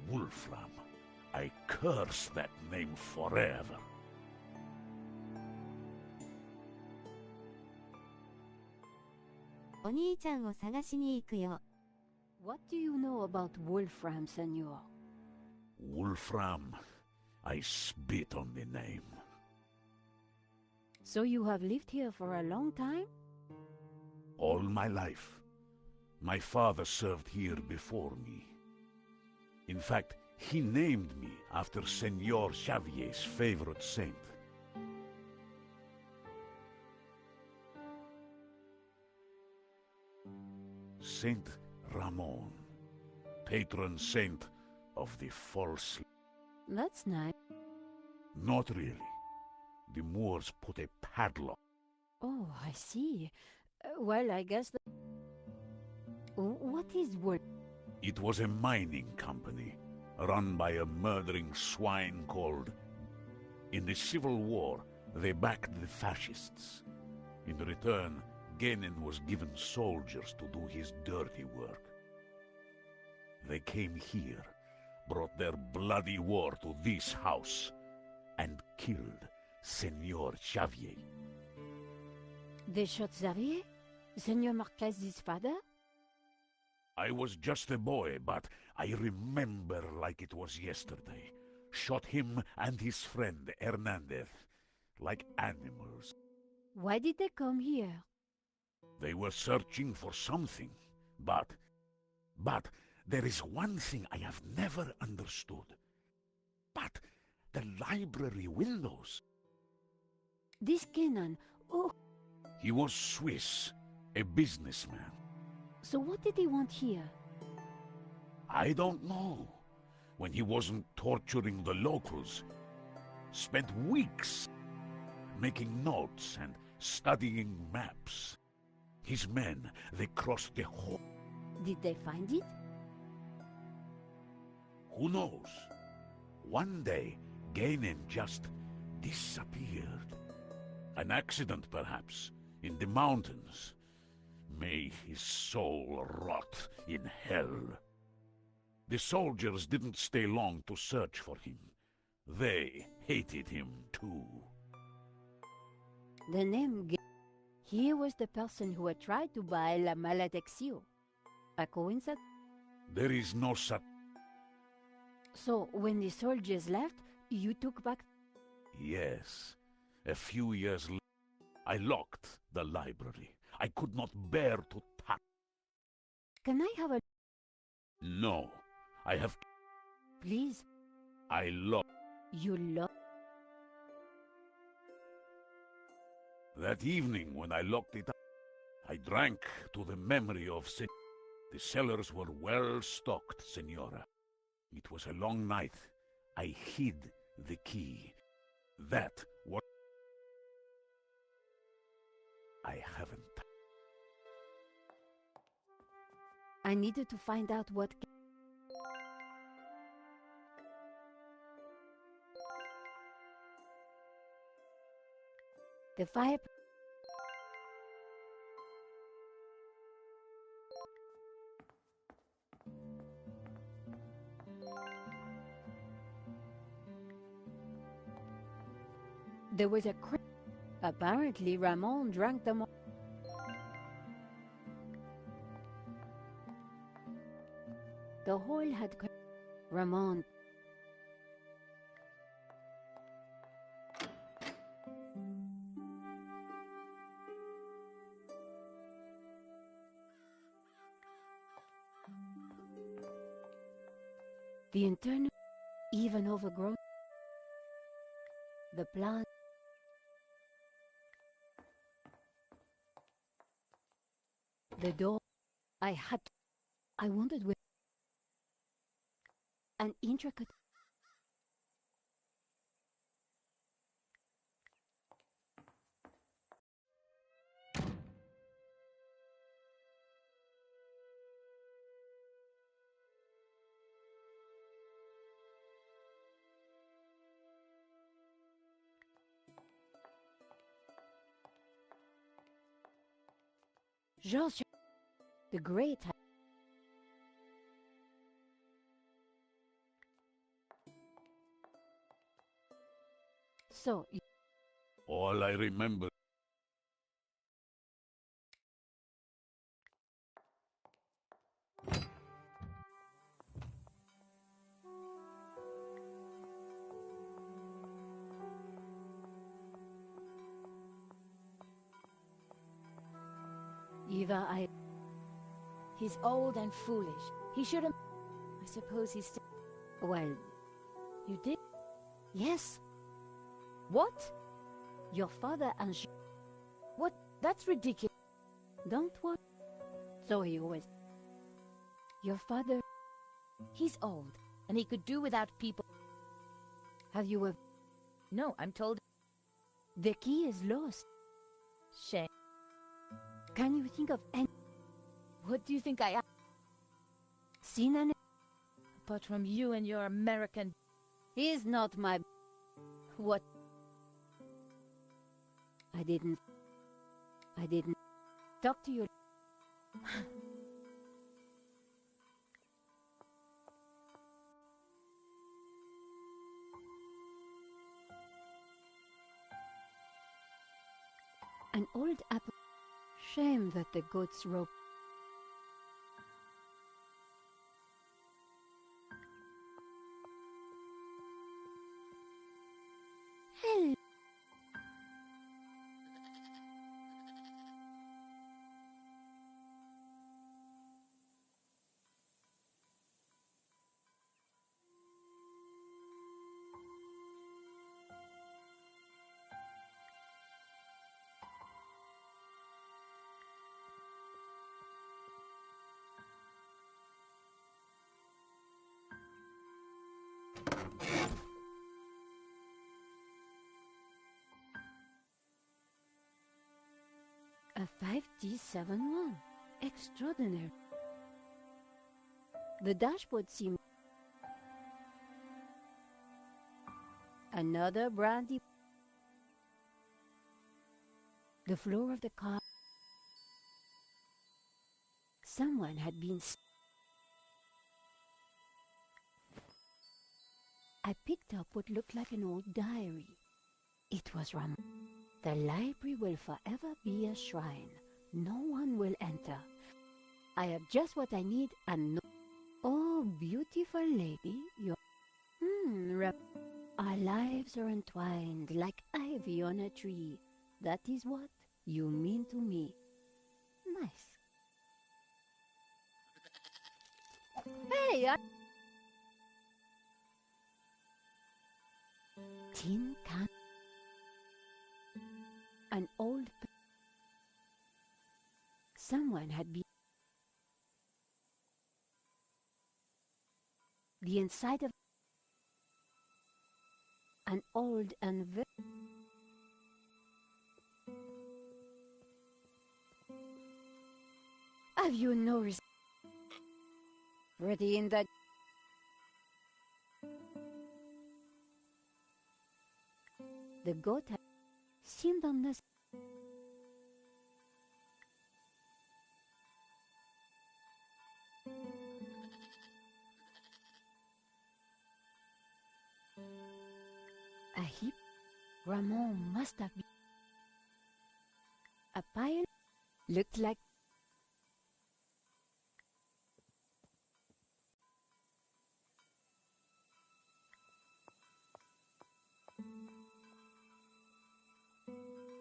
Wolfram. I curse that name forever.
"お兄ちゃんを探しに行くよ。
What do you know about Wolfram, senor?
Wolfram. I spit on the name.
So you have lived here for a long time?
All my life. My father served here before me. In fact, he named me after Senor Xavier's favorite saint. Saint Ramon, patron saint of the false.
That's nice.
Not really. The Moors put a padlock.
Oh, I see. Well, I guess what is Wolf?
It was a mining company, run by a murdering swine called... In the Civil War, they backed the fascists. In return, Genin was given soldiers to do his dirty work. They came here, brought their bloody war to this house, and killed Senor Xavier.
They shot Xavier? Senor Marquez's father?
I was just a boy, but I remember like it was yesterday. Shot him and his friend Hernandez, like animals.
Why did they come here?
They were searching for something, but there is one thing I have never understood. But the library windows.
This Kenan, oh,
He was Swiss, a businessman.
so what did he want here?
I don't know. When he wasn't torturing the locals, spent weeks making notes and studying maps. His men, they crossed the whole...
Did they find it?
Who knows? One day, Genin just disappeared. An accident, perhaps, in the mountains. May his soul rot in hell. The soldiers didn't stay long to search for him. They hated him too.
The name He was the person who had tried to buy La Maledicción. A coincidence?
There is no such...
So, when the soldiers left, you took back...
Yes. A few years later, I locked the library. I could not bear to touch...
Can I have a...
No. I have...
Please?
I locked...
You lock...
That evening, when I locked it up, I drank to the memory of The cellars were well stocked, Senora. It was a long night. I hid the key. That was... I haven't...
I needed to find out what... The fire... There was a crack. Apparently, Ramon drank them all. The hole had cracked. Ramon. The internal, even overgrown. The plant. The door. I had. I wondered where. An intricate. George, the Great. So,
All I remember.
Eva,
He's old and foolish. He shouldn't. I suppose he's still.
well,
You did?
yes,
What?
your father and
What? That's ridiculous.
don't worry. So he always. Your father,
He's old, and he could do without people.
have you a.
No, I'm told.
The key is lost.
Shame.
Can you think of any.
What do you think I am?
Seen any.
Apart from you and your American.
He's not my.
What?
I didn't talk to you. An old apple. Shame that the goats rope. Hell. A 5D71. Extraordinary. The dashboard seemed. Another brandy. The floor of the car. Someone had been. I picked up what looked like an old diary. It was from. The library will forever be a shrine. No one will enter. I have just what I need and no. Oh, beautiful lady, your. Our lives are entwined like ivy on a tree. That is what you mean to me. Nice. Hey, tin can. An old. Someone had been. The inside of. An old and Have you no ready in that. The goat had seemed on the. A heap. Ramon must have been. A pile looked like.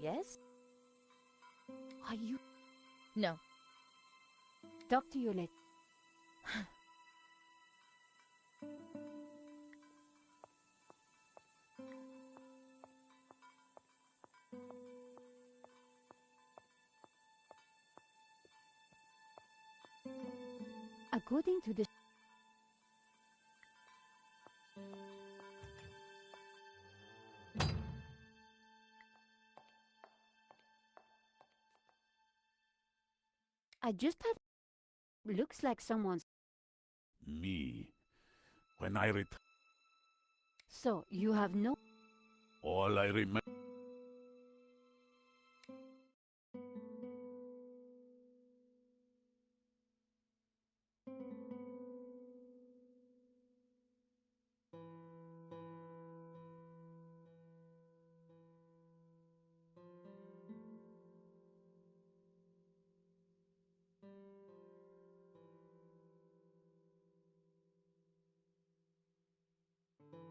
Yes?
Are you?
No.
Talk to you later. According to the. I just have. Looks like someone's.
Me. When I return.
So you have no.
All I remember.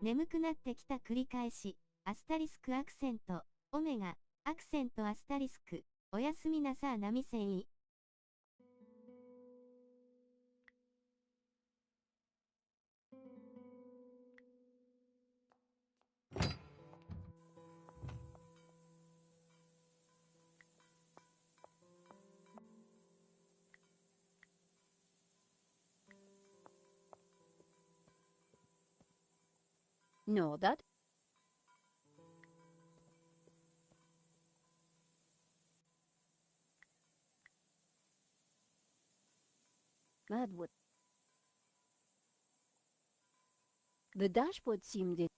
眠くなってきた繰り返し、アスタリスクアクセント、オメガ、アクセントアスタリスク、おやすみなさあ波線い。
No, that. That would. The dashboard seemed it.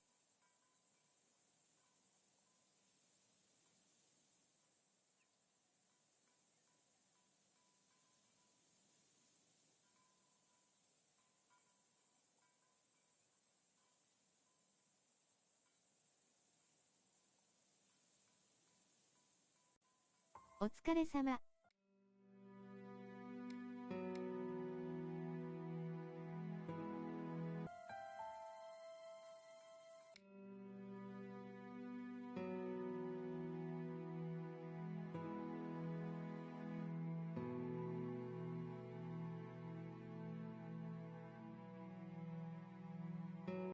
お疲れ様。